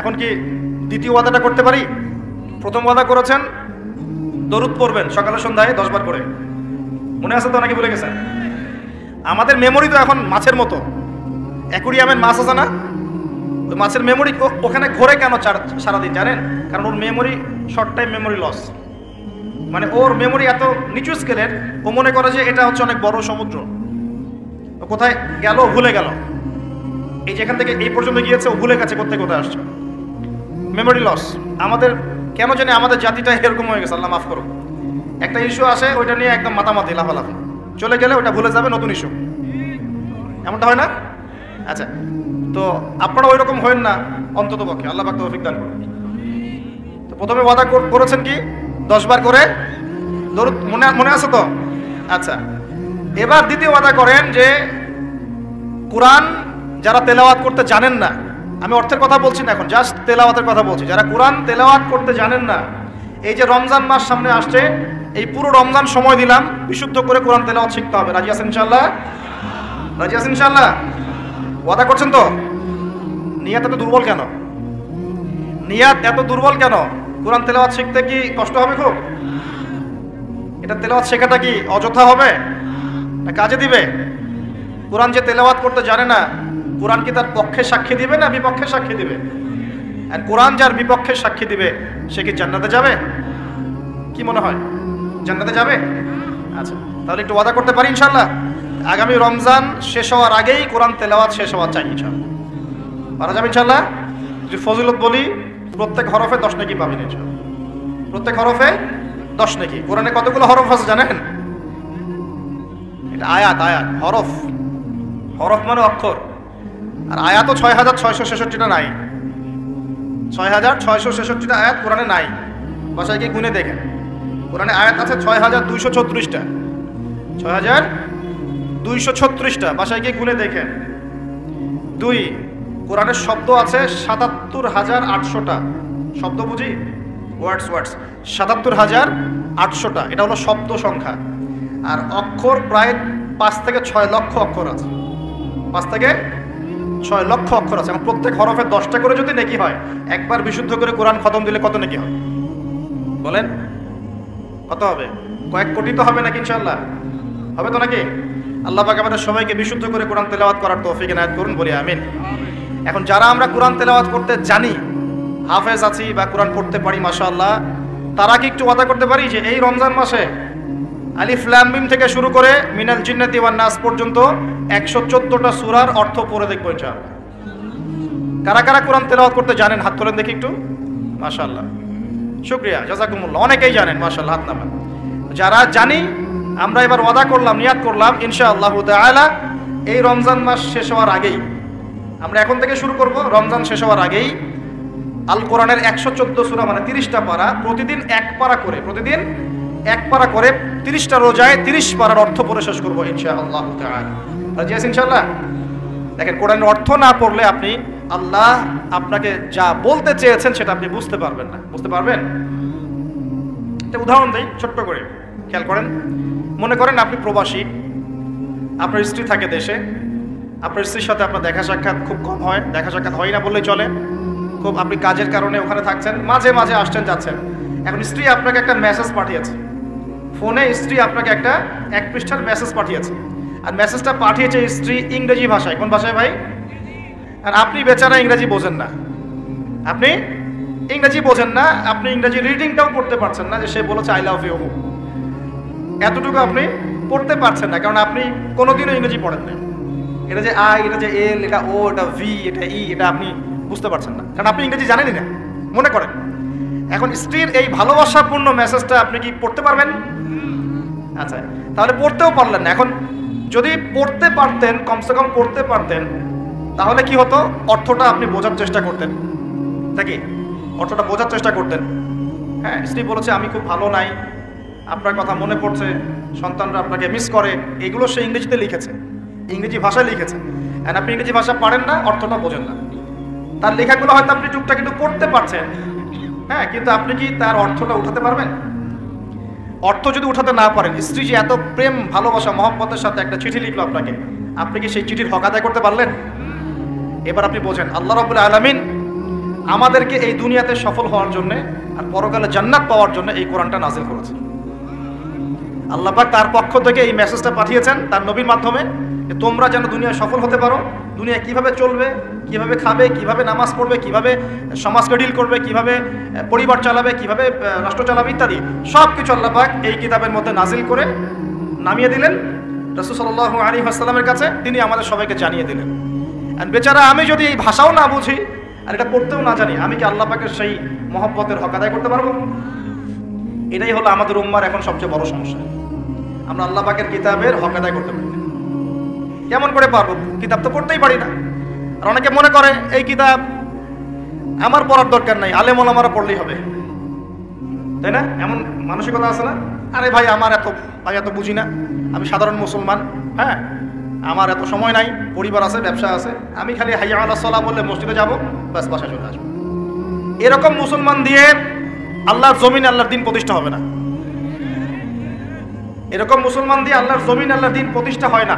এখন কি দ্বিতীয় ওয়াদাটা করতে পারি? প্রথম ওয়াদা করেছেন দরুদ পড়বেন সকালে সন্ধ্যায় 10 বার করে, মনে আছে তো নাকি ভুলে গেছেন? আমাদের মেমোরি তো এখন মাছের মতো, অ্যাকুরিয়ামের মাছ আছে না, ওই মাছের মেমোরি ওখানে ঘোরে কেন সারাদিন জানেন? কারণ ওর memory short time memory loss, মানে ওর মেমোরি এত নিচু স্কেলের, ও মনে করে যে এটা হচ্ছে অনেক বড় সমুদ্র, ও কোথায় গেল ভুলে গেল, এই যেখান থেকে এই পর্যন্ত গিয়েছে ও ভুলে গেছে কোথায় কোথায় আসছে, মেমোরি লস। আমাদের কেন জানি আমাদের জাতিটা এরকম হয়ে গেছে, আল্লাহ মাফ করুক। একটা ইস্যু আসে ওইটা নিয়ে একদম মাতামাতি লাফালাফি, চলে গেলে ওটা ভুলে যাবে, নতুন ইস্যু, এমনটা হয় না? আচ্ছা, তো আপনারা ওই রকম হয়েন না অন্তত পক্ষে, আল্লাহ পাক তৌফিক দান করুন। তো প্রথমে ওয়াদা করেছেন কি 10 বার করে দরুদ, মনে আছে তো? আচ্ছা, এবার দ্বিতীয় ওয়াদা করেন যে কোরআন যারা তেলাওয়াত করতে জানেন না, আমি অর্থের কথা বলছি না এখন, জাস্ট তেলাওয়াতের কথা বলছি, যারা কোরআন তেলাওয়াত করতে জানেন না, এই যে রমজান মাস সামনে আসছে, এই পুরো রমজান সময় দিলাম বিশুদ্ধ করে কোরআন তেলাওয়াত শিখতে হবে। রাজি আছেন ইনশাআল্লাহ? রাজি আছেন ইনশাআল্লাহ? ওয়াদা করছেন তো? নিয়াত এত দুর্বল কেন? নিয়াত এত দুর্বল কেন? কোরআন তেলাওয়াত শিখতে কি কষ্ট হবে খুব? এটা তেলাওয়াত শেখাটা কি অযথা হবে না কাজে দিবে? কোরআন যে তেলাওয়াত করতে জানে না, কোরআন কি তার পক্ষে সাক্ষী দিবে না বিপক্ষে সাক্ষী দিবে? আর কোরআন যার বিপক্ষে সাক্ষী দিবে সে কি জান্নাতে যাবে? কি মনে হয়, জান্নাতে যাবে? আচ্ছা, তাহলে একটু ওয়াদা করতে পারি ইনশাআল্লাহ আগামী রমজান শেষ হওয়ার আগেই কোরআন তেলাওয়াত শেষ হওয়া চাই ইনশাআল্লাহ। পারা যাবে ইনশাআল্লাহ? যদি ফজিলত বলি, প্রত্যেক হরফে 10 নেকি পাবেন ইনশাআল্লাহ। প্রত্যেক হরফে 10 নেকি। কোরআনে কতগুলো হরফ আছে জানেন? এটা আয়াত, আয়াত, হরফ, হরফ মানে অক্ষর। আর আয়াতও 6666টা নাই, 6666টা আয়াত কোরআনে নাই। বাসায় গিয়ে গুনে দেখেন, কোরআনে আয়াত আছে 6236টা, 6236টা, বাসায় গিয়ে গুনে দেখেন। 2, কোরআনের শব্দ আছে 77,800টা। শব্দ বুঝি, ওয়ার্ডস 77,800টা, এটা হলো শব্দ সংখ্যা। আর অক্ষর প্রায় 5 থেকে 6 লক্ষ অক্ষর আছে, 5 থেকে 6 লক্ষ অক্ষর আছে। এবং প্রত্যেক হরফে 10টা করে যদি নেকি হয়, একবার বিশুদ্ধ করে কোরআন খতম দিলে কত নেকি হয় বলেন? কত হবে? কয়েক কোটি তো হবে নাকি ইনশাআল্লাহ? হবে তো নাকি? আল্লাহ পাক আমাদের সবাইকে বিশুদ্ধ করে কোরআন তেলাওয়াত করার তৌফিক এনায়েত করুন, বলি আমিন। এখন যারা আমরা কোরআন তেলাওয়াত করতে জানি, হাফেজ আছি বা কোরআন পড়তে পারি মাশাআল্লাহ, তারা কি একটু ওয়াদা করতে পারি যে এই রমজান মাসে আলিফ লাম মিম থেকে শুরু করে মিনাল জিন্নাতি ওয়ান নাস পর্যন্ত 114টা সূরার অর্থ পড়ে দেখব ইনশাআল্লাহ? কারা কারা কোরআন তেলাওয়াত করতে জানেন হাত তোলেন দেখি একটু। মাশাআল্লাহ, শুকরিয়া, জাযাকুমুল্লাহ, অনেকেই জানেন মাশাআল্লাহ, হাত নামান। যারা জানি, আমরা এবার ওয়াদা করলাম, নিয়াত করলাম ইনশাআল্লাহু তাআলা এই রমজান মাস শেষ হওয়ার আগেই, আমরা এখন থেকে শুরু করব, রমজান শেষ হওয়ার আগেই আল কোরআনের 114 সূরা মানে 30টা পারা, প্রতিদিন 1 পারা করে, প্রতিদিন 1 পারা করে 30টা রোজায় 30 পারার অর্থ পড়ে শেষ করবো ইনশাআল্লাহু তাআলা। রাজি আছেন ইনশাআল্লাহ? দেখেন, কোরআনের অর্থ না পড়লে আপনি আল্লাহ আপনাকে যা বলতে চেয়েছেন সেটা আপনি বুঝতে পারবেন না। বুঝতে পারবেন? একটা উদাহরণ দিই ছোট্ট করে, খেয়াল করেন। মনে করেন আপনি প্রবাসী, আপনার স্ত্রী থাকে দেশে, আপনার স্ত্রীর সাথে আপনার দেখা সাক্ষাৎ খুব কম হয়, দেখা সাক্ষাৎ হয় না বললেই চলে, খুব আপনি কাজের কারণে ওখানে থাকছেন, মাঝে মাঝে আসছেন যাচ্ছেন। এখন স্ত্রী আপনাকে একটা মেসেজ পাঠিয়েছে, ফোনে স্ত্রী আপনাকে একটা 1 পৃষ্ঠার মেসেজ পাঠিয়েছে, আর মেসেজটা পাঠিয়েছে স্ত্রী ইংরেজি ভাষায়। কোন ভাষায় ভাই? আর আপনি বেচারা ইংরেজি বোঝেন না, আপনি ইংরেজি বোঝেন না, আপনি ইংরেজি রিডিংটাও পড়তে পারছেন না, যে সে বলেছে আই লাভ ইউ, এতটুকু আপনি পড়তে পারছেন না, কারণ আপনি কোনোদিনও ইংরেজি পড়েন না। এটা যে আই, এটা যে এল, এটা ও, এটা ভি, এটা ই, এটা আপনি বুঝতে পারছেন না, কারণ আপনি ইংরেজি জানেনই না, মনে করেন। এখন স্ত্রীর এই ভালোবাসাপূর্ণ মেসেজটা আপনি কি পড়তে পারবেন? আচ্ছা, তাহলে পড়তেও পারলেন না। এখন যদি পড়তে পারতেন, কমসে কম পড়তে পারতেন, তাহলে কি হতো? অর্থটা আপনি বোঝার চেষ্টা করতেন, নাকি? অর্থটা বোঝার চেষ্টা করতেন। হ্যাঁ, স্ত্রী বলেছে আমি খুব ভালো নাই, আপনার কথা মনে পড়ছে, সন্তানরা আপনাকে মিস করে, এগুলো সে ইংরেজিতে লিখেছে, ইংরেজি ভাষায় লিখেছে। আর আপনি ইংরেজি ভাষা পারেন না, অর্থটা বোঝেন না। তার লেখাগুলো হয়তো আপনি টুকটাক কিন্তু পড়তে পারছেন, হ্যাঁ, কিন্তু আপনি কি তার অর্থটা উঠাতে পারবেন? অর্থ যদি উঠাতে না পারেন, স্ত্রী যে এত প্রেম ভালোবাসা মহব্বতের সাথে একটা চিঠি লিখলো আপনাকে, আপনি কি সেই চিঠির হক আদায় করতে পারলেন? এবার আপনি বোঝেন, আল্লাহ রাব্বুল আলামিন আমাদেরকে এই দুনিয়াতে সফল হওয়ার জন্য আর পরকালে জান্নাত পাওয়ার জন্য এই কোরআনটা নাজিল করেছেন। আল্লাহ পাক তার পক্ষ থেকে এই মেসেজটা পাঠিয়েছেন তার নবীর মাধ্যমে, যে তোমরা যেন দুনিয়ায় সফল হতে পারো, দুনিয়ায় কিভাবে চলবে, কিভাবে খাবে, কিভাবে নামাজ পড়বে, কিভাবে সমাজকে ডিল করবে, কিভাবে পরিবার চালাবে, কিভাবে রাষ্ট্র চালাবে ইত্যাদি সব কিছু আল্লাহ পাক এই কিতাবের মধ্যে নাজিল করে নামিয়ে দিলেন রাসূল সাল্লাল্লাহু আলাইহি ওয়াসাল্লামের কাছে, তিনি আমাদের সবাইকে জানিয়ে দিলেন। আর বেচারা আমি যদি এই ভাষাও না বুঝি আর এটা পড়তেও না জানি, আমি কি আল্লাহ পাকের সেই মহব্বতের হক আদায় করতে পারবো? এটাই হলো আমাদের উম্মার এখন সবচেয়ে বড় সমস্যা। আমরা আল্লাহ পাকের কিতাবের হক আদায় করতে পারি না। কেমন করে পারবো? কিতাব তো পড়তেই পারি না। আর অনেকে মনে করে এই কিতাব আমার পড়ার দরকার নাই, আলেম ওলামারা পড়লেই হবে, তাই না? এমন মানসিকতা আছে না? আরে ভাই আমার এত বুঝি না, আমি সাধারণ মুসলমান, হ্যাঁ, আমার এত সময় নাই, পরিবার আছে, ব্যবসা আছে, আমি খালি হাইয়া আলাস সালাহ বললে মসজিদে যাবো, ব্যাস বাসায় চলে আসবো। এরকম মুসলমান দিয়ে আল্লাহর জমিনে আল্লাহর দিন প্রতিষ্ঠা হবে না। এরকম মুসলমান দিয়ে আল্লাহর জমিনে আল্লাহর দিন প্রতিষ্ঠা হয় না।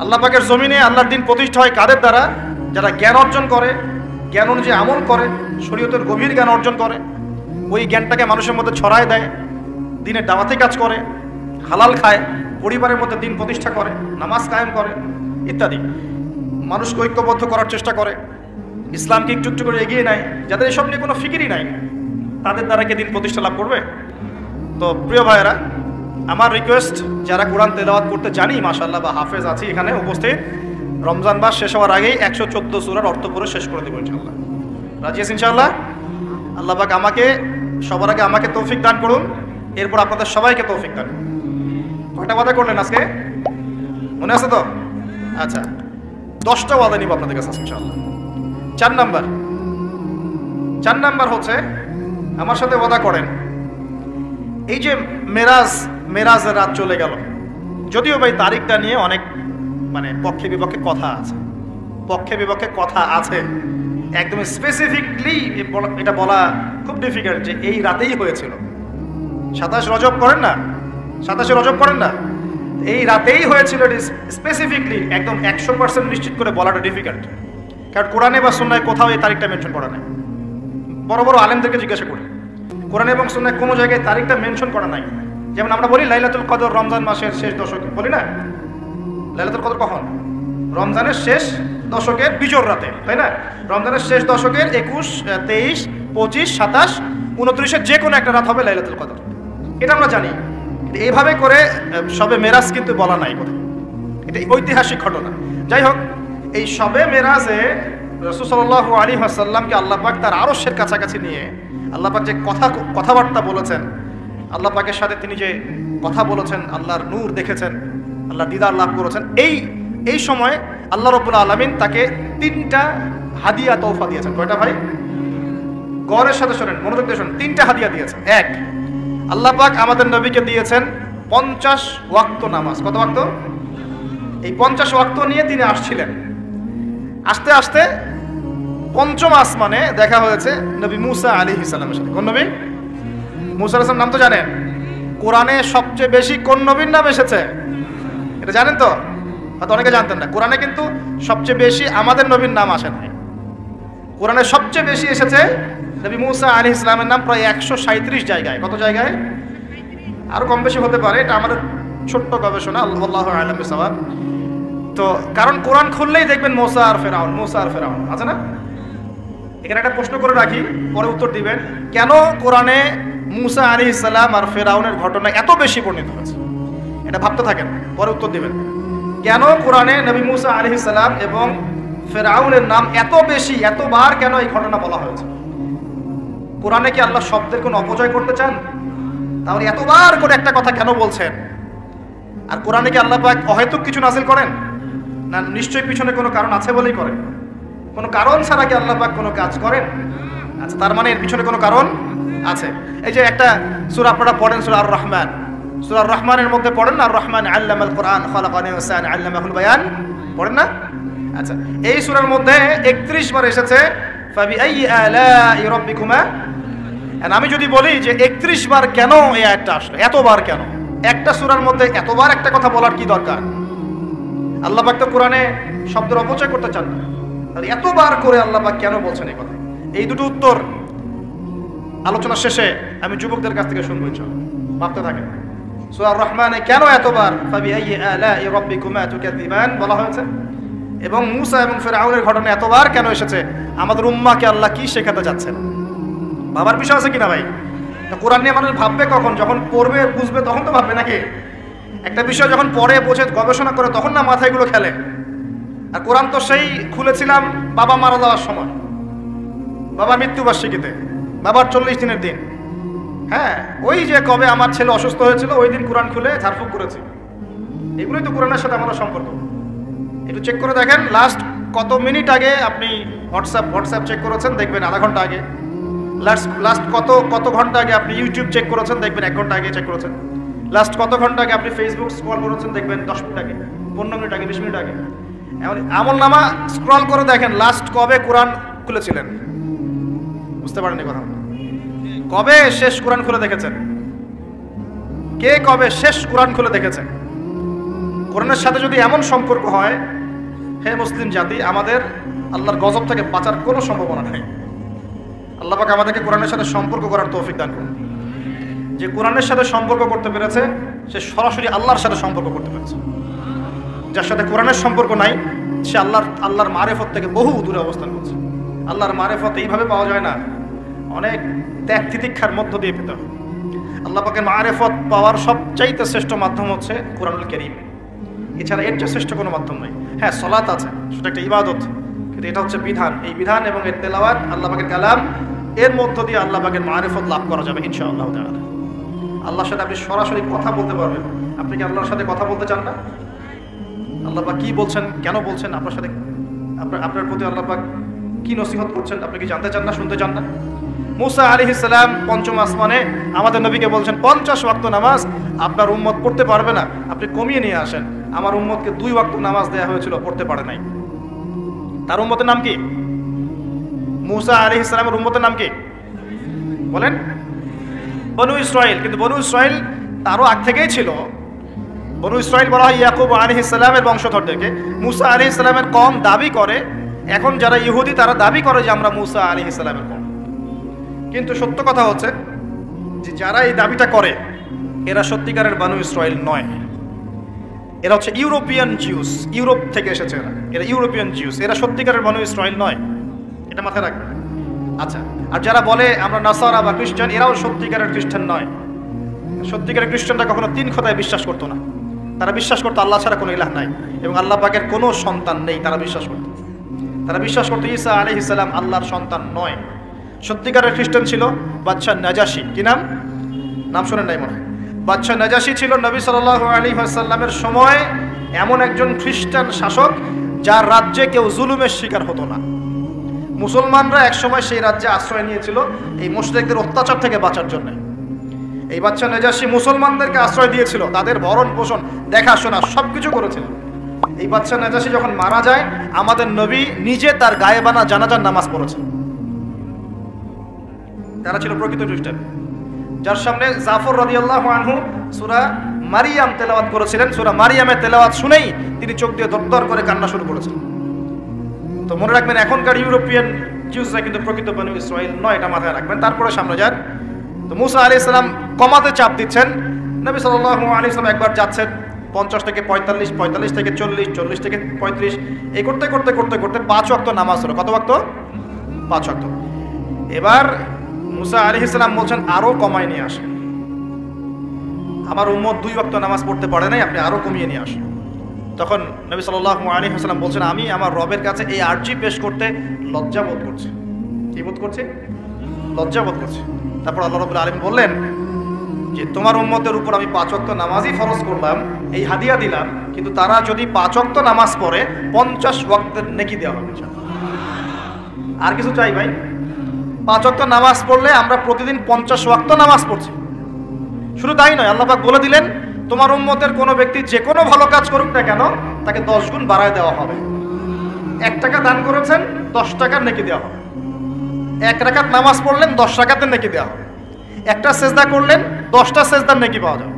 আল্লাহ পাকের জমিনে আল্লাহর দিন প্রতিষ্ঠা হয় কাদের দ্বারা? যারা জ্ঞান অর্জন করে, জ্ঞান অনুযায়ী আমল করে, শরীয়তের গভীর জ্ঞান অর্জন করে, ওই জ্ঞানটাকে মানুষের মধ্যে ছড়ায় দেয়, দিনের দাওয়াতি কাজ করে, হালাল খায়, পরিবারের মধ্যে দিন প্রতিষ্ঠা করে, নামাজ কায়েম করে ইত্যাদি, মানুষকে ঐক্যবদ্ধ করার চেষ্টা করে, ইসলামকে একটু একটু করে এগিয়ে নেয়। যাদের এসব নিয়ে কোনো ফিকিরই নাই, তাদের দ্বারা কে দিন প্রতিষ্ঠা লাভ করবে? তো প্রিয় ভাইয়েরা, আমার রিকোয়েস্ট, যারা কোরআন তেলাওয়াত করতে জানি মাশাআল্লাহ বা হাফেজ আছি এখানে উপস্থিত, রমজান মাস শেষ হওয়ার আগেই 114 সূরার অর্থ পড়ে শেষ করে দেবো ইনশাআল্লাহ। রাজি আছেন ইনশাআল্লাহ? আল্লাহ পাক আমাকে সবার আগে আমাকে তৌফিক দান করুন, এরপর আপনাদের সবাইকে তৌফিক দান করুন। কয়টা ওয়াদা করলেন আজকে? মনে আছে তো? আচ্ছা, 10টা ওয়াদা নিব আপনাদের কাছে ইনশাআল্লাহ। 4 নাম্বার হচ্ছে, আমার সাথে ওয়াদা করেন, এই যে মেরাজের রাত চলে গেল, যদিও ভাই তারিখটা নিয়ে অনেক পক্ষে বিপক্ষে কথা আছে, একদম স্পেসিফিকলি এটা বলা খুব ডিফিকাল্ট যে এই রাতেই হয়েছিল। 27 রজব করেন না, 27 রজব করেন না, এই রাতেই হয়েছিল, স্পেসিফিকলি একদম 100% নিশ্চিত করে বলাটা ডিফিকাল্ট। কারণ কোরআনে বা সুন্নায় কোথাও এই তারিখটা মেনশন করা নাই। বড় বড় আলেমদেরকে জিজ্ঞাসা করি, কোরআন এবং সুন্নায় কোনো জায়গায় তারিখটা মেনশন করা নাই। যেমন আমরা বলি লাইলাতুল কদর রমজান মাসের শেষ দশকে, বলি না? লাইলাতুল কদর কখন? রমজানের শেষ দশকের বিজোড় রাতে, তাই না? রমজানের শেষ দশকের 21, 23, 25, 27, 29 যে কোনো একটা রাত হবে লাইলাতুল কদর, এটা আমরা জানি। এইভাবে করে শবে মেরাজ কিন্তু বলা নাই কোথাও, এটা ঐতিহাসিক ঘটনা। যাই হোক, এই শবে মেরাজে রাসূল সাল্লাল্লাহু আলাইহি ওয়াসাল্লামকে আল্লাহ পাক তার আরশের কাছাকাছি নিয়ে আল্লাহ পাক যে কথাবার্তা বলেছেন, আল্লাহ পাকের সাথে তিনি যে কথা বলেছেন, আল্লাহর নূর দেখেছেন, আল্লাহর দিদার লাভ করেছেন, এই সময় আল্লাহ রাব্বুল আলামিন তাকে 3টা হাদিয়া তৌফা দিয়েছেন। কয়টা ভাই? গৌরের সাথে শোনেন, মনোযোগ দিয়ে শোনেন। 3টা হাদিয়া দিয়েছেন। 1, আল্লাহ পাক আমাদের নবীকে দিয়েছেন 50 ওয়াক্ত নামাজ। কত ওয়াক্ত? এই 50 ওয়াক্ত নিয়ে তিনি আসছিলেন। আস্তে আস্তে 5ম আসমানে দেখা হয়েছে নবী মুসা আলাইহিস সালামের সাথে। কোন নবী? মুসা আলাইহিস সালাম নাম তো জানেন। কোরআনে সবচেয়ে বেশি কোন নবীর নাম এসেছে এটা জানেন তো? হয়তো অনেকে জানতেন না। কোরআনে কিন্তু সবচেয়ে বেশি আমাদের নবীর নাম আসে নাই। কোরআনে সবচেয়ে বেশি এসেছে নবী মুসা আলাইহিস সালামের নাম, প্রায় 137 জায়গায়। কত জায়গায়? আরো কম বেশি হতে পারে, এটা আমাদের ছোট্ট গবেষণা, আল্লাহু আ'লাম বিসওয়াব। তো কারণ কোরআন খুললেই দেখবেন মুসা আর ফেরাউন আছে না? এখানে একটা প্রশ্ন করে রাখি, পরে উত্তর দিবেন। কেন কোরআনে মুসা আলাইহিস সালাম আর ফেরাউনের ঘটনা এত বেশি বর্ণিত হয়েছে? এটা ভাবতে থাকেন, পরে উত্তর দিবেন। কেন কোরআনে নবী মুসা আলাইহিস সালাম এবং ফেরাউনের নাম এত বেশি, এতবার কেন এই ঘটনা বলা হয়েছে? কোরআনে কি আল্লাহ শব্দের কোনো অপচয় করতে চান? তাহলে এতবার করে একটা কথা কেন বলছেন? আর কোরআনে কি আল্লাহ পাক অহেতুক কিছু নাযিল করেন না? নিশ্চয়ই পিছনে কোনো কারণ আছে বলেই করেন। কোনো কারণ ছাড়া কি আল্লাহ পাক কোনো কাজ করেন? আচ্ছা, তার মানে এর পিছনে কোনো কারণ আছে। এই যে একটা সূরা আপনারা পড়েন, সূরা আর রহমান, সূরা আর রহমানের মধ্যে পড়েন না, আর রহমান আল্লামাল কোরআন খালাকাল ইনসান আল্লামাহুল বায়ান, পড়েন না? আচ্ছা, এই সূরার মধ্যে 31 বার এসেছে ফাবিআইয়ি আলাই রাব্বিকুমা। আমি যদি বলি যে 31 বার কেন এই আয়াতটা আসলো, এতবার কেন? একটা সূরার মধ্যে এতবার একটা কথা বলার কি দরকার? আল্লাহ পাক তো কোরআনে শব্দের অপচয় করতে চান না, তাহলে এতবার করে আল্লাহ পাক কেন বলছেন এই কথা? এই দুটো উত্তর আলোচনা শেষে আমি যুবকদের কাছ থেকে শুনবো ইনশাআল্লাহ। ভাবতে থাকেন, সূরা আর রহমানে কেন এতবার ফাবিআইয়ি আলাই রাব্বিকুমা তুকাযিবান বলা হয়েছে, এবং মুসা এবং ফিরআউনের ঘটনা এতবার কেন এসেছে? আমাদের উম্মাহকে আল্লাহ কি শেখাতে যাচ্ছেন? ভাবার বিষয় আছে কিনা ভাই? কোরআন নিয়ে মানুষ ভাববে কখন? যখন পড়বে বুঝবে তখন তো ভাববে নাকি? একটা বিষয় যখন পড়ে বোঝে গবেষণা করে তখন না মাথায় গুলো খেলে। আর কোরআন তো সেই খুলেছিলাম বাবা মারা যাওয়ার সময়, বাবার মৃত্যুবার্ষিকীতে, বাবার 40 দিনের দিন। হ্যাঁ, ওই যে কবে আমার ছেলে অসুস্থ হয়েছিল ওই দিন কোরআন খুলে ঝাড়ফুঁক করেছি, এগুলোই তো কোরআনের সাথে আমাদের সম্পর্ক। একটু চেক করে দেখেন লাস্ট কত মিনিট আগে আপনি হোয়াটসঅ্যাপ চেক করেছেন, দেখবেন আধা ঘন্টা আগে। লাস্ট কত ঘন্টা আগে আপনি ইউটিউব চেক করেছেন, দেখবেন 1 ঘন্টা আগে চেক করেছেন। লাস্ট কত ঘন্টা আগে আপনি ফেসবুক স্ক্রল করেছেন, দেখবেন 10 মিনিট আগে, 15 মিনিট আগে, 20 মিনিট আগে। আমলনামা স্ক্রল করে দেখেন লাস্ট কবে কোরআন খুলেছিলেন। বুঝতে পারেন এই কথা? কবে শেষ কোরআন খুলে দেখেছেন? কে কবে শেষ কোরআন খুলে দেখেছেন? কোরআনের সাথে যদি এমন সম্পর্ক হয়, হে মুসলিম জাতি, আমাদের আল্লাহর গজব থেকে বাঁচার কোনো সম্ভাবনা নেই। আল্লাহ পাক আমাদেরকে কোরআনের সাথে সম্পর্ক করার তৌফিক দান করুন। যে কোরআনের সাথে সম্পর্ক করতে পেরেছে সে সরাসরি আল্লাহর সাথে সম্পর্ক করতে পেরেছে। যার সাথে কোরআনের সম্পর্ক নাই সে আল্লাহর মারেফত থেকে বহু দূরে অবস্থান করছে। আল্লাহর মারেফত এইভাবে পাওয়া যায় না, অনেক ত্যাগ তিতিক্ষার মধ্য দিয়ে পেতে হবে। আল্লাহ পাকের মারেফত পাওয়ার সবচাইতে শ্রেষ্ঠ মাধ্যম হচ্ছে কোরআনুল কারীম। এছাড়া এর চেয়ে শ্রেষ্ঠ কোনো মাধ্যম নেই। হ্যাঁ, সালাত আছে, সেটা একটা ইবাদত, কিন্তু এটা হচ্ছে বিধান। এই বিধান এবং এর তেলাওয়াত, আল্লাহ পাকের কালাম, এর মধ্য দিয়ে আল্লাহ পাকের মারেফত লাভ করা যাবে ইনশাআল্লাহ তাআলা। আল্লাহর সাথে আপনি সরাসরি কথা বলতে পারবেন। আপনি কি আল্লাহর সাথে কথা বলতে চান না? আল্লাহ পাক কি বলছেন, কেন বলছেন, আপনার সাথে আপনার প্রতি আল্লাহ পাক কি নসিহত করছেন, আপনি কি জানতে চান না, শুনতে চান না? মুসা আলাইহিস সালাম পঞ্চম আসমানে আমাদের নবীকে বলছেন 50 ওয়াক্ত নামাজ আপনার উম্মত পড়তে পারবে না, আপনি কমিয়ে নিয়ে আসেন। আমার উম্মতকে 2 ওয়াক্ত নামাজ দেওয়া হয়েছিল, পড়তে পারে নাই। তার উম্মতের নাম কি? মুসা আলাইহিস সালামের উম্মতের নাম কি বলেন? বনু ইসরাইল। কিন্তু বনু ইসরাইল তারও আগ থেকেই ছিল। বনু ইসরাইল বলা হয় ইয়াকুব আলাইহিস সালামের বংশধরদেরকে। মুসা আলাইহিস সালামের কওম দাবি করে, এখন যারা ইহুদি তারা দাবি করে যে আমরা মুসা আলাইহিস সালামের কওম। কিন্তু সত্য কথা হচ্ছে যে যারা এই দাবিটা করে এরা সত্যিকারের বনু ইসরাইল নয়। এরা হচ্ছে ইউরোপিয়ান জিউস, ইউরোপ থেকে এসেছে এরা ইউরোপিয়ান জিউস, এরা সত্যিকারের বনু ইসরাইল নয়, এটা মাথায় রাখবেন। আচ্ছা, আর যারা বলে আমরা নাসারা বা খ্রিস্টান, এরাও সত্যিকারের খ্রিস্টান নয়। সত্যিকারের খ্রিস্টানরা কখনো 3 খোদায় বিশ্বাস করতো না। তারা বিশ্বাস করতো আল্লাহ ছাড়া কোনো ইলাহ নাই এবং আল্লাহ পাকের কোনো সন্তান নেই। তারা বিশ্বাস করতো ঈসা আলাইহিস সালাম আল্লাহর সন্তান নয়। সত্যিকারের খ্রিস্টান ছিল বাদশা নাজাশি। কি নাম শোনেন নাই মনে হয়? বাদশা নাজাশি ছিল নবী সাল্লাল্লাহু আলাইহি ওয়াসাল্লামের সময় এমন একজন খ্রিস্টান শাসক যার রাজ্যে কেউ জুলুমের শিকার হতো না। মুসলমানরা একসময় সেই রাজ্যে আশ্রয় নিয়েছিল এই মুশরিকদের অত্যাচার থেকে বাঁচার জন্য। এই বাদশা নাজাশি মুসলমানদেরকে আশ্রয় দিয়েছিল, তাদের ভরণ পোষণ দেখাশোনা সবকিছু করেছিল। এই বাদশা নাজাশি যখন মারা যায় আমাদের নবী নিজে তার গায়েবানা জানাজার নামাজ পড়েছেন। তারা ছিল প্রকৃত খ্রিস্টান, যার সামনে জাফর রাদিয়াল্লাহু আনহু সূরা মারিয়াম তেলাওয়াত করেছিলেন। সূরা মারিয়ামের তেলাওয়াত শুনেই তিনি চোখ দিয়ে দরদর করে কান্না শুরু করেছিলেন। তো মনে রাখবেন এখনকার ইউরোপিয়ান জিউসরা কিন্তু প্রকৃত বনু ইসরাইল নয়, এটা মাথায় রাখবেন। তারপরে সামনে যান। তো মুসা আলাইহিস সালাম কমাতে চাপ দিচ্ছেন। নবী সাল্লাল্লাহু আলাইহি ওয়াসাল্লাম একবার যাচ্ছেন 50 থেকে 45, 45 থেকে 40, 40 থেকে 35, এই করতে করতে করতে করতে 5 ওয়াক্ত নামাজ হলো। কত ওয়াক্ত? 5 ওয়াক্ত। এবার মুসা আলাইহিস সালাম বলছেন আরো কমায় নিয়ে আসেন, আমার উম্মত 2 ওয়াক্ত নামাজ পড়তে পারে নাই, আপনি আরো কমিয়ে নিয়ে আসেন। তখন নবী সাল্লাল্লাহু আলাইহি ওয়াসাল্লাম বলছেন আমি আমার রবের কাছে এই আরজি পেশ করতে লজ্জা বোধ করছি। কি বোধ করছি? লজ্জা বোধ করছি। তারপর আল্লাহ রাব্বুল আলামিন বললেন যে তোমার উম্মতের উপর আমি 5 ওয়াক্ত নামাজই ফরজ করলাম, এই হাদিয়া দিলাম, কিন্তু তারা যদি 5 ওয়াক্ত নামাজ পড়ে 50 ওয়াক্তের নেকি দেওয়া হবে। আর কিছু চাই ভাই? 5 ওয়াক্ত নামাজ পড়লে আমরা প্রতিদিন 50 ওয়াক্ত নামাজ পড়ছি। শুধু তাই নয়, আল্লাহ পাক বলে দিলেন তোমার উম্মতের কোনো ব্যক্তি যে কোনো ভালো কাজ করুক না কেন তাকে 10 গুণ বাড়ায় দেওয়া হবে। 1 টাকা দান করেছেন 10 টাকার নেকি দেওয়া হবে। 1 রাকাত নামাজ পড়লেন 10 রাকাতের নেকি দেওয়া হবে। একটা সেজদা করলেন 10টা সেজদার নেকি পাওয়া যাবে।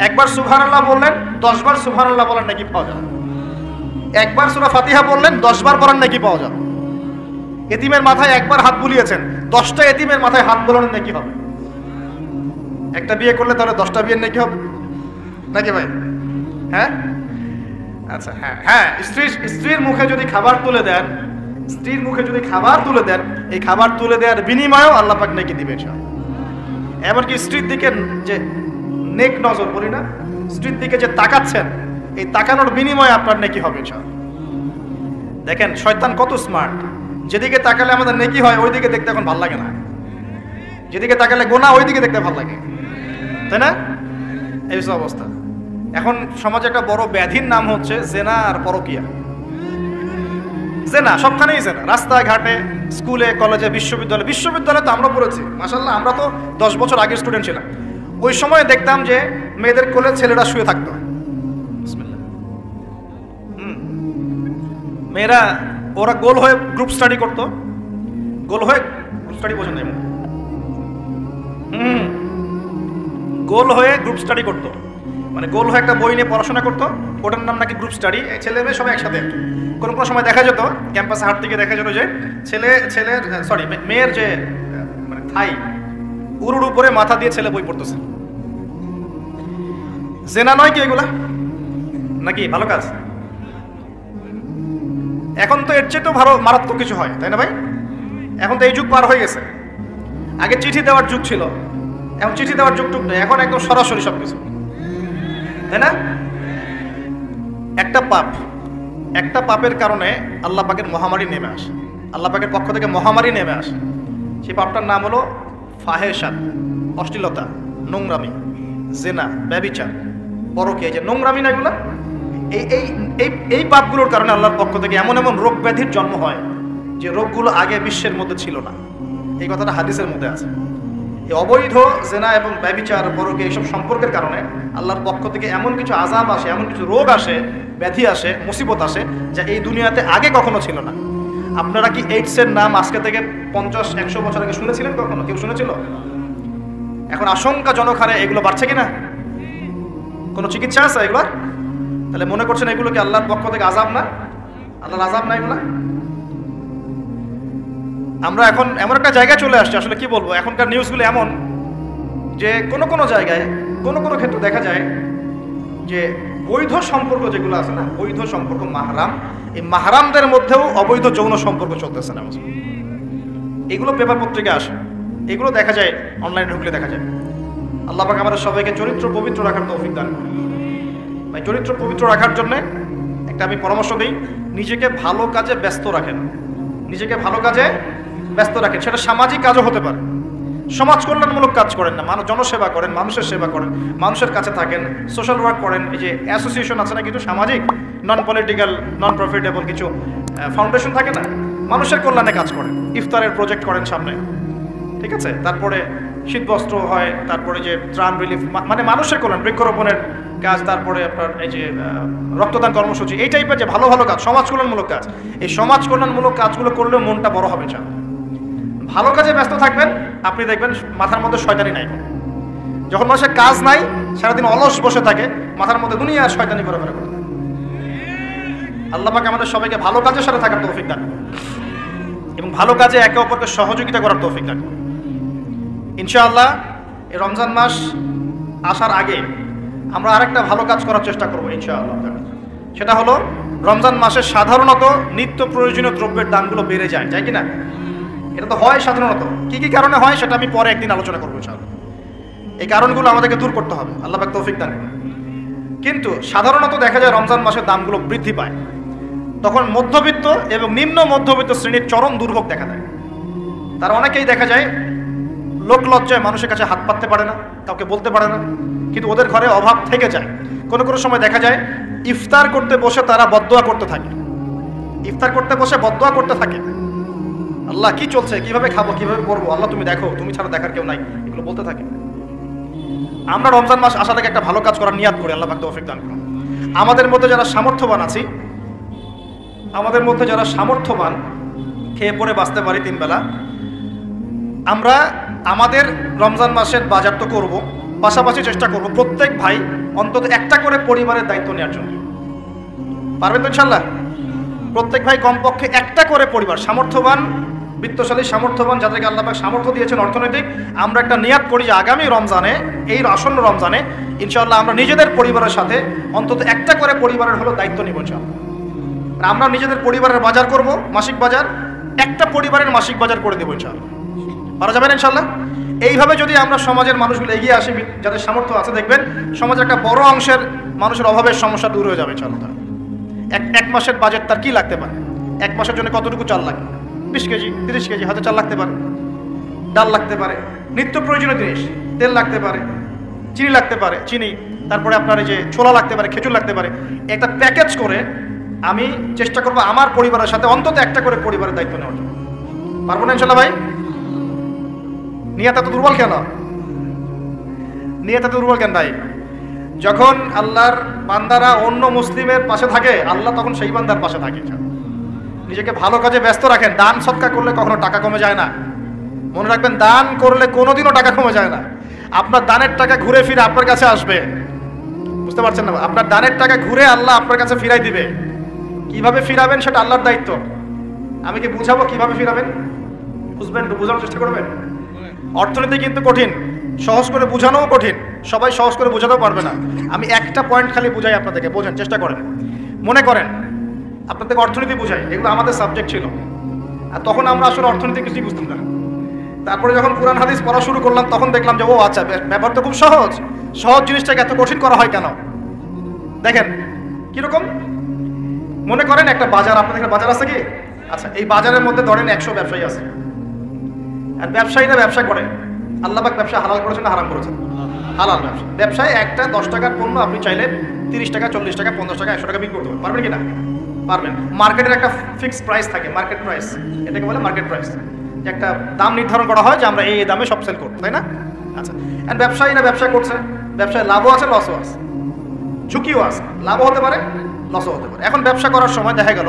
একবার সুবহানাল্লাহ বললেন 10 বার সুবহানাল্লাহ বলার নেকি পাওয়া যাবে। একবার সূরা ফাতিহা বললেন 10 বার পড়ার নেকি পাওয়া যাবে। এতিমের মাথায় একবার হাত বুলিয়েছেন 10টা এতিমের মাথায় হাত বোলানোর নেকি হবে। একটা বিয়ে করলে তাহলে 10টা বিয়ের নেকি হবে নাকি ভাই? হ্যাঁ, আচ্ছা, হ্যাঁ, স্ত্রীর মুখে যদি খাবার তুলে দেন, স্ত্রীর মুখে যদি খাবার তুলে দেন, এই খাবার তুলে দেওয়ার বিনিময়েও আল্লাহ পাক নেকি দিবেন। এমনকি স্ত্রীর দিকে যে নেক নজর বলি না, স্ত্রীর দিকে যে তাকাচ্ছেন, এই তাকানোর বিনিময়ে আপনার নেকি হবে। দেখেন শয়তান কত স্মার্ট, যেদিকে তাকালে আমাদের নেকি হয় ওই দিকে দেখতে এখন ভালো লাগে না। যেদিকে তাকালে গোনা ওই দিকে দেখতে ভালো লাগে, তাই না? এই অবস্থা। এখন সমাজে একটা বড় ব্যাধির নাম হচ্ছে জেনা আর পরকিয়া। জেনা সবখানেই জেনা, রাস্তায় ঘাটে, স্কুলে কলেজে, বিশ্ববিদ্যালয়ে তো আমরা পড়েছি মাশাআল্লাহ। আমরা তো 10 বছর আগের স্টুডেন্ট ছিলাম। ওই সময় দেখতাম যে মেয়েদের কোলে ছেলেরা শুয়ে থাকতো। মেয়েরা ওরা গোল হয়ে গ্রুপ স্টাডি করতো, গোল হয়ে গ্রুপ স্টাডি বোঝেন না, গোল হয়ে গ্রুপ স্টাডি করতো, মানে গোল হয়ে একটা বই নিয়ে পড়াশোনা করতো, ওটার নাম নাকি গ্রুপ স্টাডি। ছেলে মেয়ে সবাই একসাথে। কোনো কোনো সময় দেখা যেত ক্যাম্পাসে হাঁটতে গিয়ে দেখা যেত যে মেয়ের যে মানে থাই উরুর উপরে মাথা দিয়ে ছেলে বই পড়তেছে। জেনা নয় কি এগুলা? নাকি ভালো কাজ? এখন তো এর চেয়ে তো ভালো মারাত্মক কিছু হয়, তাই না ভাই? এখন তো এই যুগ পার হয়ে গেছে। আগে চিঠি দেওয়ার যুগ ছিল, এখন চিঠি দেওয়ার যুগ নেই, এখন একদম সরাসরি সবকিছু, তাই না? একটা পাপের কারণে আল্লাহ পাকের মহামারী নেমে আসে, আল্লাহ পাকের পক্ষ থেকে মহামারী নেমে আসে। সেই পাপটার নাম হলো ফাহেশাত, অশ্লীলতা, নোংরামি, জেনা, ব্যভিচার, পরকীয়া। যে নোংরামি না এগুলা, এই পাপগুলোর কারণে আল্লাহর পক্ষ থেকে এমন এমন রোগ ব্যাধির জন্ম হয় যে রোগগুলো আগে বিশ্বের মধ্যে ছিল না। এই কথাটা হাদিসের মধ্যে আছে। এই অবৈধ জেনা এবং ব্যভিচার, পরকীয়া এইসব সম্পর্কের কারণে আল্লাহর পক্ষ থেকে এমন কিছু আযাব আসে, এমন কিছু রোগ আসে, ব্যাধি আসে, মুসিবত আসে, যা এই দুনিয়াতে আগে কখনো ছিল না। আপনারা কি এইডসের নাম আজকে থেকে 50-100 বছর আগে শুনেছিলেন কখনো? কেউ শুনেছিল? এখন আশঙ্কাজনক হারে এগুলো বাড়ছে কিনা? কোনো চিকিৎসা আছে এগুলোর? তাহলে মনে করছেন এগুলো কি আল্লাহর পক্ষ থেকে আযাব না? আল্লাহর আযাব না এগুলা? আমরা এখন এমন একটা জায়গায় চলে আসছি, আসলে কি বলবো, এখনকার নিউজগুলো এমন যে কোনো জায়গায় কোনো ক্ষেত্রে দেখা যায় যে বৈধ সম্পর্ক যেগুলো আছে না, বৈধ সম্পর্ক মাহরাম, এই মাহরামদের মধ্যেও অবৈধ যৌন সম্পর্ক চলতেছে না। এগুলো পেপার পত্রিকায় আসে, এগুলো দেখা যায়, অনলাইনে ঢুকলে দেখা যায়। আল্লাহ পাক আমাদের সবাইকে চরিত্র পবিত্র রাখার তৌফিক দান করুন। ভাই, চরিত্র পবিত্র রাখার জন্য একটা আমি পরামর্শ দিই, নিজেকে ভালো কাজে ব্যস্ত রাখেন, নিজেকে ভালো কাজে ব্যস্ত রাখেন। সেটা সামাজিক কাজও হতে পারে, সমাজ কল্যাণমূলক কাজ করেন না, জনসেবা করেন, মানুষের সেবা করেন, মানুষের কাছে থাকেন, সোশ্যাল ওয়ার্ক করেন। এই যে অ্যাসোসিয়েশন আছে না কিছু সামাজিক, নন পলিটিক্যাল, নন প্রফিটেবল কিছু ফাউন্ডেশন থাকে না, মানুষের কল্যাণে কাজ করেন, ইফতারের প্রজেক্ট করেন সামনে, ঠিক আছে? তারপরে শীতবস্ত্র হয়, তারপরে যে ত্রাণ রিলিফ, মানে মানুষের কল্যাণ, বৃক্ষরোপণের কাজ, তারপরে আপনার এই যে রক্তদান কর্মসূচি, এই টাইপের যে ভালো ভালো কাজ, সমাজ কল্যাণমূলক কাজ, এই সমাজ কল্যাণমূলক কাজগুলো করলেও মনটা বড় হবে। চান ভালো কাজে ব্যস্ত থাকবেন, আপনি দেখবেন মাথার মধ্যে শয়তানি নাই। যখন মানুষের কাজ নাই, সারাদিন অলস বসে থাকে, মাথার মধ্যে দুনিয়ার শয়তানি করে ফেলে। আল্লাহ পাক আমাদের সবাইকে ভালো কাজের সাথে থাকার তৌফিক দান এবং ভালো কাজে একে অপরকে সহযোগিতা করার তৌফিক দান। ইনশাআল্লাহ এই রমজান মাস আসার আগে আমরা আরেকটা ভালো কাজ করার চেষ্টা করবো ইনশাআল্লাহ। সেটা হলো রমজান মাসে সাধারণত নিত্য প্রয়োজনীয় দ্রব্যের দামগুলো বেড়ে যায়, কি না? এটা তো হয় সাধারণত। কি কি কারণে হয় সেটা আমি পরে একদিন আলোচনা করবো ইনশাআল্লাহ। এই কারণগুলো আমাদেরকে দূর করতে হবে, আল্লাহ পাক তৌফিক দান করুন। কিন্তু সাধারণত দেখা যায় রমজান মাসে দামগুলো বৃদ্ধি পায়, তখন মধ্যবিত্ত এবং নিম্ন মধ্যবিত্ত শ্রেণীর চরম দুর্ভোগ দেখা দেয়। তারা অনেকেই দেখা যায় লোক লজ্জায় মানুষের কাছে হাত পাততে পারে না, কাউকে বলতে পারে না, কিন্তু ওদের ঘরে অভাব থেকে যায়। কোনো সময় দেখা যায় ইফতার করতে বসে তারা বদদোয়া করতে থাকে, ইফতার করতে বসে বদদোয়া করতে থাকে, আল্লাহ কি চলছে, কিভাবে খাবো, কিভাবে করবো, আল্লাহ তুমি দেখো, তুমি ছাড়া দেখার কেউ নাই, এগুলো বলতে থাকে। আমরা রমজান মাস আসা থেকে একটা ভালো কাজ করার নিয়াত করি, আল্লাহ পাক তৌফিক দান করুন। আমাদের মধ্যে যারা সামর্থ্যবান আছি, আমাদের মধ্যে যারা সামর্থ্যবান, খেয়ে পরে বাঁচতে পারি 3 বেলা, আমরা আমাদের রমজান মাসের বাজার তো করবো, পাশাপাশি চেষ্টা করব প্রত্যেক ভাই অন্তত একটা করে পরিবারের দায়িত্ব নেওয়ার জন্য। পারবেন তো ইনশাআল্লাহ? প্রত্যেক ভাই কমপক্ষে একটা করে পরিবার, সামর্থ্যবান, বিত্তশালী, সামর্থ্যবান, যাদেরকে আল্লাহ পাক সামর্থ্য দিয়েছেন অর্থনৈতিক, আমরা একটা নিয়াত করি যে আগামী রমজানে, এই আসন্ন রমজানে ইনশাআল্লাহ আমরা নিজেদের পরিবারের সাথে অন্তত একটা করে পরিবারের হলো দায়িত্ব নিব ইনশাআল্লাহ। আমরা নিজেদের পরিবারের বাজার করব, মাসিক বাজার, একটা পরিবারের মাসিক বাজার করে দেবো ইনশাআল্লাহ। পারা যাবে না ইনশাআল্লাহ? এইভাবে যদি আমরা সমাজের মানুষগুলো এগিয়ে আসি, যাদের সামর্থ্য আছে, দেখবেন সমাজের একটা বড় অংশের মানুষের অভাবের সমস্যা দূর হয়ে যাবে ইনশাআল্লাহ। এক মাসের বাজেট তার কি লাগতে পারে? এক মাসের জন্য কতটুকু চাল লাগে? 20 কেজি, 30 কেজি, হয়তো চাল লাগতে পারে, ডাল লাগতে পারে, নিত্য প্রয়োজনীয় জিনিস, তেল লাগতে পারে, চিনি লাগতে পারে, চিনি, তারপরে আপনার এই যে ছোলা লাগতে পারে, খেজুর লাগতে পারে, একটা প্যাকেজ করে আমি চেষ্টা করবো আমার পরিবারের সাথে অন্তত একটা করে পরিবারের দায়িত্ব নেওয়ার জন্য। পারবো না ইনশাল্লাহ ভাই? নিয়ত এত দুর্বল কেন? নিয়ত এত দুর্বল কেন ভাই? যখন আল্লাহর বান্দারা অন্য মুসলিমের পাশে থাকে, আল্লাহ তখন সেই বান্দার পাশে থাকে। নিজেকে ভালো কাজে ব্যস্ত রাখেন। দান সৎকার করলে কখনো টাকা কমে যায় না, মনে রাখবেন। দান করলে কোনোদিনও টাকা কমে যায় না। আপনার দানের টাকা ঘুরে ফিরে আপনার কাছে আসবে, বুঝতে পারছেন না? আপনার দানের টাকা ঘুরে আল্লাহ আপনার কাছে ফিরাই দিবে। কিভাবে ফিরাবেন সেটা আল্লাহর দায়িত্ব। আমি কি বুঝাবো কিভাবে ফিরাবেন? বুঝবেন, একটু বোঝানোর চেষ্টা করবেন। অর্থনীতি কিন্তু কঠিন, সহজ করে বোঝানোও কঠিন, সবাই সহজ করে বোঝাতেও পারবে না। আমি একটা পয়েন্ট খালি বুঝাই আপনাদেরকে, বোঝেন চেষ্টা করেন। মনে করেন আপনাদেরকে অর্থনীতি বুঝাই, এগুলো আমাদের সাবজেক্ট ছিল, আর তখন আমরা আসলে অর্থনীতি কিছুই বুঝতাম না। তারপরে যখন কোরআন হাদিস পড়া শুরু করলাম তখন দেখলাম যে ও আচ্ছা, ব্যাপার তো খুব সহজ। সহজ জিনিসটাকে এত কঠিন করা হয় কেন? দেখেন কিরকম। মনে করেন একটা বাজার, আপনাদের বাজার আছে কি? আচ্ছা, এই বাজারের মধ্যে ধরেন 100 ব্যবসায়ী আছে, আর ব্যবসায়ীরা ব্যবসা করে। আল্লাহ পাক ব্যবসা হালাল করেছেন না হারাম করেছেন? হালাল ব্যবসা। ব্যবসায় একটা 10 টাকার পণ্য আপনি চাইলে 30 টাকা, 40 টাকা, 50 টাকা, 100 টাকা বিক্রি করতে পারবেন কি না? পারবেন। মার্কেটের একটা ফিক্সড প্রাইস থাকে, মার্কেট প্রাইস, এটাকে বলে মার্কেট প্রাইস। একটা দাম নির্ধারণ করা হয় যে আমরা এই দামে সব সেল করবো, তাই না? আচ্ছা, আর ব্যবসায়ীরা ব্যবসা করছে, ব্যবসায় লাভও আছে, লসও আছে, ঝুঁকিও আছে। লাভও হতে পারে, লসও হতে পারে। এখন ব্যবসা করার সময় দেখা গেল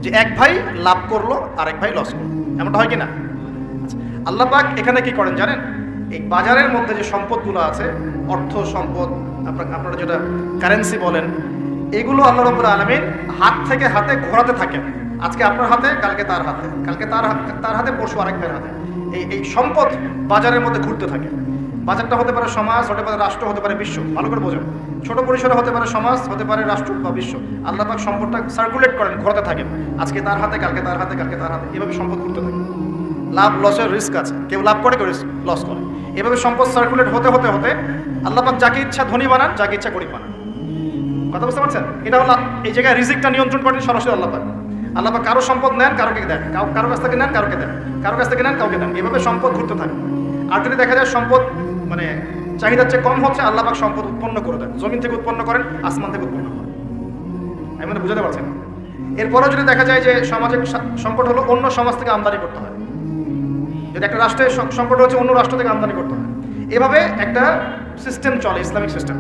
যে এক ভাই লাভ করলো আর এক ভাই লস করলো, এমনটা হয় কি না? আচ্ছা, আল্লাহ পাক এখানে কি করেন জানেন? এই বাজারের মধ্যে যে সম্পদগুলো আছে, অর্থ সম্পদ, আপনারা যেটা কারেন্সি বলেন, এগুলো আল্লাহ রাব্বুল আলামিন হাত থেকে হাতে ঘোরাতে থাকেন। আজকে আপনার হাতে, কালকে তার হাতে, কালকে তার হাতে, পরশু আরেকটার হাতে। এই সম্পদ বাজারের মধ্যে ঘুরতে থাকে। বাজারটা হতে পারে সমাজ, হতে পারে রাষ্ট্র, হতে পারে বিশ্ব। ভালো করে বোঝেন, ছোট পরিসরে হতে পারে সমাজ, হতে পারে রাষ্ট্র বা বিশ্ব। আল্লাহ পাক সম্পদটা সার্কুলেট করেন, ঘোরাতে থাকেন। আজকে তার হাতে, কালকে তার হাতে, কালকে তার হাতে, এভাবে সম্পদ ঘুরতে থাকে। লাভ লসের রিস্ক আছে, কেউ লাভ করে, কেউ লস করে। এভাবে সম্পদ সার্কুলেট হতে হতে হতে আল্লাহ পাক যাকে ইচ্ছা ধনী বানান, যাকে ইচ্ছা গরিব বানান। কথা বুঝতে পারছেন? এটা হলো এই জায়গায় রিজিকটা নিয়ন্ত্রণ করেন সরাসরি আল্লাহ পাক। আল্লাহ পাক কারো সম্পদ নেন, কারোকে দেন, কারো কাছ থেকে নেন, কারোকে দেন, কারো কাছ থেকে নেন, কাউকে দেন। এভাবে সম্পদ ঘুরতে থাকে। আর যদি দেখা যায় সম্পদ মানে চাহিদার চেয়ে কম হচ্ছে, আল্লাহ পাক সম্পদ উৎপন্ন করে দেন। জমিন থেকে উৎপন্ন করেন, আসমান থেকে উৎপন্ন করেন। আমি মানে বুঝাতে পারছেন? এরপরেও যদি দেখা যায় যে সমাজের সংকট হলো, অন্য সমাজ থেকে আমদানি করতে হয়। যদি একটা রাষ্ট্রের সংকট হচ্ছে, অন্য রাষ্ট্র থেকে আমদানি করতে হয়। এভাবে একটা সিস্টেম চলে, ইসলামিক সিস্টেম।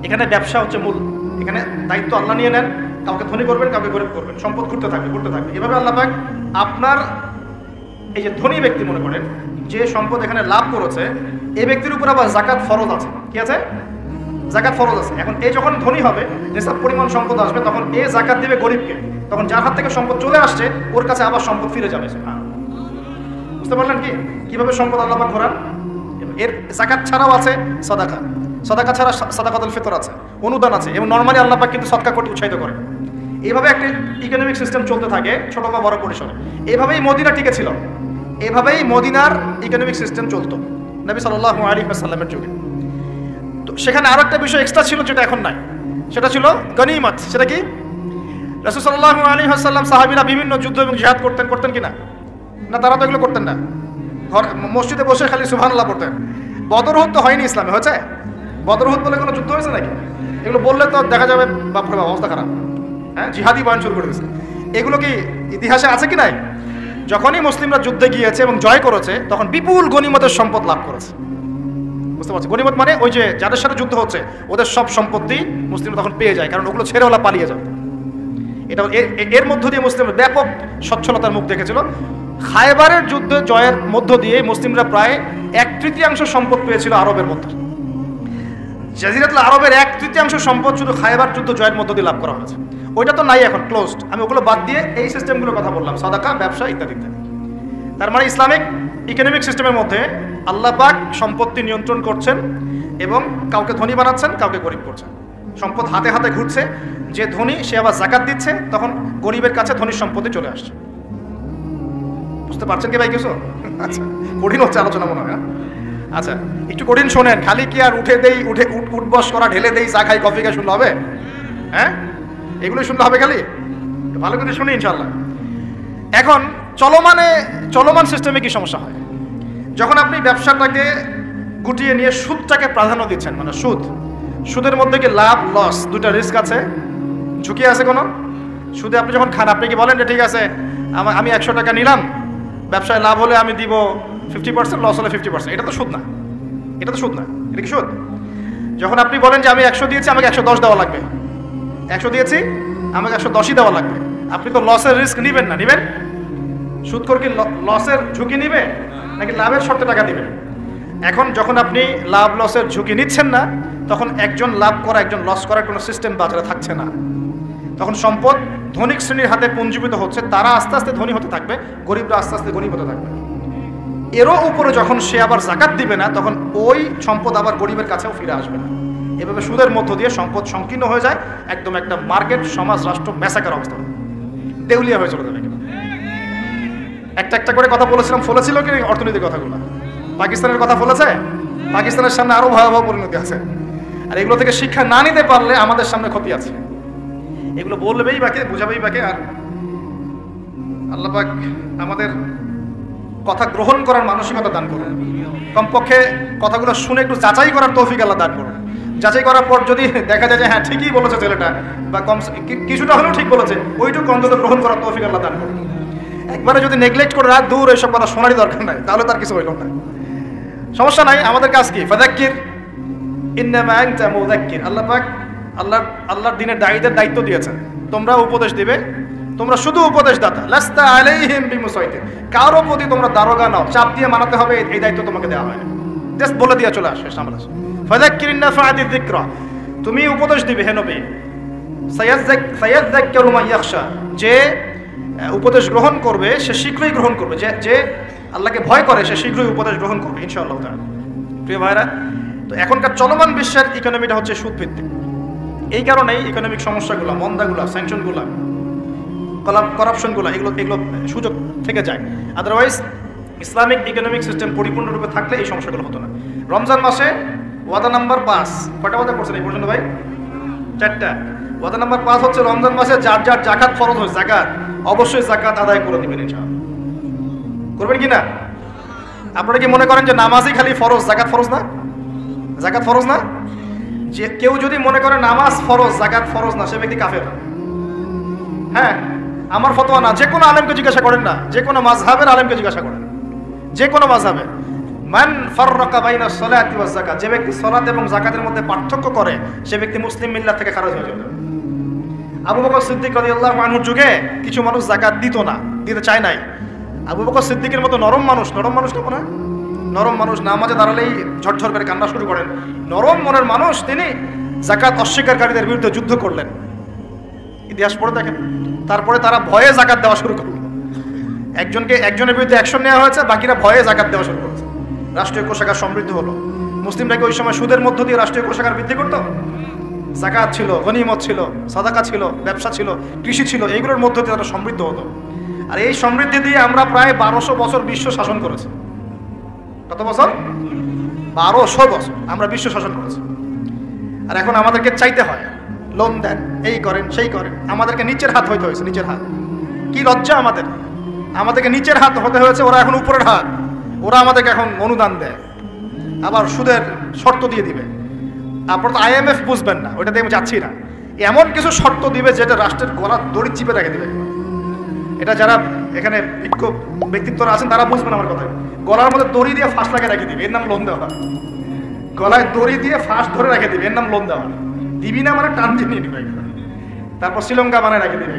এখানে ব্যবসা হচ্ছে মূল। এখানে দায়িত্ব আল্লাহ নিয়ে নেন, কাউকে ধনী করবেন, কাউকে গরিব করবেন। সম্পদ ঘুরতে থাকবে, ঘুরতে থাকবে। এভাবে আল্লাহ পাক আপনার এই যে ধনী ব্যক্তি, মনে করেন যে সম্পদ এখানে লাভ করেছে, এই ব্যক্তির উপর আবার জাকাত ফরজ আছে। কি আছে? জাকাত ফরজ আছে। এখন এই যখন ধনী হবে, যেসব পরিমাণ সম্পদ আসবে, তখন এ জাকাত দিবে গরিবকে। তখন যার হাত থেকে সম্পদ চলে আসছে, ওর কাছে আবার সম্পদ ফিরে যাবে। বুঝতে পারলেন কি কিভাবে সম্পদ আল্লাহ পাক ঘোরান? এর জাকাত ছাড়াও আছে সাদাকা। সাদাকা ছাড়া সাদাকাতুল ফিতর আছে, অনুদান আছে, এবং নরমালি আল্লাহ পাক কিন্তু সদকা করতে উৎসাহিত করে। এইভাবে একটা ইকোনমিক সিস্টেম চলতে থাকে, ছোট বা বড় পরিসরে। এইভাবেই মদিনা টিকে ছিল, এভাবেই মদিনার ইকোনমিক সিস্টেম চলতো নবী সাল্লাল্লাহু আলাইহি ওয়াসাল্লামের যুগে। তো সেখানে আরো একটা বিষয় এক্সট্রা ছিল, যেটা এখন নাই। সেটা ছিল গনিমত। সেটা কি? রাসূল সাল্লাল্লাহু আলাইহি ওয়াসাল্লাম সাহাবীরা বিভিন্ন যুদ্ধ এবং জিহাদ করতেন কিনা? না, তারা তো এগুলো করতেন না। ঘর মসজিদে বসে খালি সুবহানাল্লাহ পড়তেন। বদর উহুদ তো হয়নি ইসলামে, হয়েছে? বদর উহুদ বলে কোনো যুদ্ধ হয়েছে নাকি? এগুলো বললে তো দেখা যাবে বাপরে বাপ, অবস্থা খারাপ। হ্যাঁ, জিহাদি বয়ান শুরু করে দিয়েছে। এগুলো কি ইতিহাসে আছে কি নাই? যখনই মুসলিমরা যুদ্ধে গিয়েছে এবং জয় করেছে, তখন বিপুল গনিমতের সম্পদ লাভ করেছে। বুঝতে পারছি? গনিমত মানে ওই যে যাদের সাথে যুদ্ধ হচ্ছে, ওদের সব সম্পত্তি মুসলিমরা তখন পেয়ে যায়, কারণ ওগুলো ছেড়ে ওরা পালিয়ে যাবে। এটা এর মধ্য দিয়ে মুসলিমরা ব্যাপক সচ্ছলতার মুখ দেখেছিল। খায়বারের যুদ্ধ জয়ের মধ্য দিয়ে মুসলিমরা প্রায় 1/3 সম্পদ পেয়েছিল আরবের মধ্যে। জাজিরাতুল আরবের 1/3 সম্পদ শুধু খায়বার যুদ্ধ জয়ের মধ্য দিয়ে লাভ করা হয়েছে। ওইটা তো নাই, এখন ক্লোজড। আমি ওগুলো বাদ দিয়ে এই সিস্টেমগুলোর কথা বললাম, সাদাকা, ব্যবসা ইত্যাদি ইত্যাদি। তার মানে ইসলামিক ইকোনমিক সিস্টেমের মধ্যে আল্লাহ পাক সম্পত্তি নিয়ন্ত্রণ করছেন এবং কাউকে ধনী বানাচ্ছেন, কাউকে গরিব করছেন। সম্পদ হাতে হাতে ঘুরছে। যে ধনী সে আবার জাকাত দিচ্ছে, তখন গরিবের কাছে ধনীর সম্পত্তি চলে আসছে। বুঝতে পারছেন কি ভাই কিছু? আচ্ছা, কঠিন হচ্ছে আলোচনা মনে হয়। আচ্ছা, একটু কঠিন শোনেন। খালি কি আর উঠবস করা, ঢেলে দেই, চা খাই, কফি খাই শুনলে হবে? হ্যাঁ, এগুলো শুনলে হবে খালি? ভালো করে শুনি ইনশাল্লাহ। এখন চলমান সিস্টেমে কি সমস্যা হয়? যখন আপনি ব্যবসাটাকে গুটিয়ে নিয়ে সুদটাকে প্রাধান্য দিচ্ছেন, মানে সুদের মধ্যে কি লাভ লস দুটা রিস্ক আছে, ঝুঁকি আছে কোনো? সুদে আপনি যখন খান, আপনি কি বলেন যে ঠিক আছে আমি 100 টাকা নিলাম, ব্যবসায় লাভ হলে আমি দিব 50%, লস হলে 50%, এটা তো সুদ না, এটা তো সুদ না, এটা কি সুদ? যখন আপনি বলেন যে আমি 100 দিয়েছি, আমাকে 110 দেওয়া লাগবে, 100 দিয়েছি আমাকে 110ই দেওয়া লাগবে, আপনি তো লসের রিস্ক নিবেন না, নিবেন? সুদখোর কি লসের ঝুঁকি নিবে নাকি লাভের শর্তে টাকা দিবেন? এখন যখন আপনি লাভ লসের ঝুঁকি নিচ্ছেন না, তখন একজন লাভ করা একজন লস করার কোনো সিস্টেম বাজারে থাকছে না। তখন সম্পদ ধনিক শ্রেণীর হাতে পুঞ্জীভূত হচ্ছে, তারা আস্তে আস্তে ধনী হতে থাকবে, গরিবরা আস্তে আস্তে গরিব হতে থাকবে। এরও উপরে যখন সে আবার জাকাত দিবে না, তখন ওই সম্পদ আবার গরিবের কাছেও ফিরে আসবে না। এভাবে সুদের মধ্য দিয়ে সম্পদ সংকীর্ণ হয়ে যায়, একদম একটা মার্কেট, সমাজ, রাষ্ট্র মেসাকার অবস্থা, দেউলিয়া হয়ে চলে যাবে। একটা একটা করে কথা বলেছিলাম, ফলেছিল কি অর্থনৈতিক কথাগুলো? পাকিস্তানের কথা ফলেছে? পাকিস্তানের সামনে আরো ভয়াবহ পরিণতি আছে। আর এগুলো থেকে শিক্ষা না নিতে পারলে আমাদের সামনে ক্ষতি আছে। এগুলো বলবেই বাকি, বুঝাবেই বাকি। আর আল্লাহ পাক আমাদের কথা গ্রহণ করার মানসিকতা দান করুন। কমপক্ষে কথাগুলো শুনে একটু যাচাই করার তৌফিক আল্লাহ দান করুন। যাচাই করার পর যদি দেখা যায় যে হ্যাঁ ঠিকই বলেছে ছেলেটা, বা কম কিছুটা হলেও ঠিক বলেছে, ওইটুকু অন্তত গ্রহণ করার তৌফিক আল্লাহ দান করুন। একবারে যদি নেগলেক্ট করে রাত দূর এইসব কথা শোনারই দরকার নাই, তাহলে তার কিছু হইল না, সমস্যা নাই। আমাদের কাজ কি? ফাযাক্কির ইন্নামা আনতা মুযাক্কির। আল্লাহ পাক আল্লাহর দ্বীনের দায়ীদের দায়িত্ব দিয়েছেন, তোমরা উপদেশ দিবে, তোমরা শুধু উপদেশদাতা। লাস্তা আলাইহিম বিমুসাইতির, কারো প্রতি তোমরা দারোগা নাও, চাপ দিয়ে মানাতে হবে, এই দায়িত্ব তোমাকে দেওয়া হয় না। জাস্ট বলে দিয়ে চলে আসে সামনে। ফাযাক্কির ইন নাফাআতিয যিকরা, তুমি উপদেশ দিবে হে নবী। সায়াযাক্কারু মান ইয়াখশা, যে উপদেশ গ্রহণ করবে সে শীঘ্রই গ্রহণ করবে, যে আল্লাহকে ভয় করে সে শীঘ্রই উপদেশ গ্রহণ করবে ইনশাআল্লাহ তাআলা। প্রিয় ভাইরা, তো এখনকার চলমান বিশ্বের ইকোনমিটা হচ্ছে সুদভিত্তিক। এই কারণেই ইকোনমিক সমস্যাগুলো, মন্দাগুলো, স্যাংশনগুলো, করাপশনগুলো, এগুলো সুযোগ থেকে যায়। আদারওয়াইজ ইসলামিক ইকোনমিক সিস্টেম পরিপূর্ণরূপে থাকলে এই সমস্যাগুলো হতো না। রমজান মাসে ওয়াদা নাম্বার 5, কয়টা ওয়াদা করছেন এই পর্যন্ত ভাই? 4টা। ওয়াদা নাম্বার 5 হচ্ছে রমজান মাসে যার যার জাকাত ফরজ হয়, জাকাত অবশ্যই জাকাত আদায় করে দিবেন ইনশাআল্লাহ। করবেন কি না? আপনারা কি মনে করেন যে নামাজই খালি ফরজ, জাকাত ফরজ না? জাকাত ফরজ না? যে কেউ যদি মনে করে নামাজ ফরজ, জাকাত ফরজ না, সে ব্যক্তি কাফের। হ্যাঁ, আমার ফতোয়া না, যে কোনো আলেমকে জিজ্ঞাসা করেন না, যে কোনো মাযহাবের আলেমকে জিজ্ঞাসা করেন, যে কোনো মাযহাবে। মান ফাররাকা বাইনা সলাতি ওয়াজ যাকাত, যে ব্যক্তি সালাত এবং যাকাতের মধ্যে পার্থক্য করে, সে ব্যক্তি মুসলিম মিল্লাত থেকে খারিজ হয়ে যাবে। আবু বকর সিদ্দিক রাদিয়াল্লাহু আনহুর যুগে কিছু মানুষ যাকাত দিত না, দিতে চায় নাই। আবু বকর সিদ্দিকের মতো নরম মানুষ না মনে, নরম মানুষ, নামাজে দাঁড়ালেই ঝরঝর করে কান্না শুরু করেন, নরম মনের মানুষ, তিনি যাকাত অস্বীকারীদের বিরুদ্ধে যুদ্ধ করলেন। ইতিহাস পড়ে দেখেন। তারপরে তারা ভয়ে যাকাত দেওয়া শুরু করলো। একজনের বিরুদ্ধে অ্যাকশন নেওয়া হয়েছে, বাকিরা ভয়ে যাকাত দেওয়া শুরু করেছে। রাষ্ট্রীয় কোষাগার সমৃদ্ধ হলো। মুসলিমরা কি ওই সময় সুদের মধ্য দিয়ে রাষ্ট্রীয় কোষাগার বৃদ্ধি করতো? যাকাত ছিল, গনিমত ছিল, সাদাকা ছিল, ব্যবসা ছিল, কৃষি ছিল, এইগুলোর মধ্য দিয়ে তারা সমৃদ্ধ হতো। আর এই সমৃদ্ধি দিয়ে আমরা প্রায় 1200 বছর বিশ্ব শাসন করেছি। কত বছর? 1200 বছর আমরা বিশ্ব শাসন করেছি। আর এখন আমাদেরকে চাইতে হয়, লোন দেন, এই করেন, সেই করেন। আমাদেরকে নিচের হাত হইতে হয়েছে, নিচের হাত। কি লজ্জা আমাদেরকে নিচের হাত হতে হয়েছে, ওরা এখন উপরের হাত। ওরা আমাদেরকে এখন অনুদান দেয়, আবার সুদের শর্ত দিয়ে দিবে। আপনারা তো IMF বুঝবেন না, ওইটাতে আমি যাচ্ছি না। এমন কিছু শর্ত দিবে যেটা রাষ্ট্রের গলার দড়ি চিপে রেখে দিবে। এটা যারা এখানে ব্যক্তিত্বরা আছেন তারা বুঝবেন আমার কথা। গলার মধ্যে দড়ি দিয়ে ফাঁস লাগিয়ে রেখে দিবে, এর নাম লোন দেওয়া। গলায় দড়ি দিয়ে ফাঁস ধরে রেখে দিবে, এর নাম লোন দেওয়া। দিবি না মানে টান দিয়ে নিয়ে দিবে, তারপর শ্রীলঙ্কা বানায় রেখে দিবে।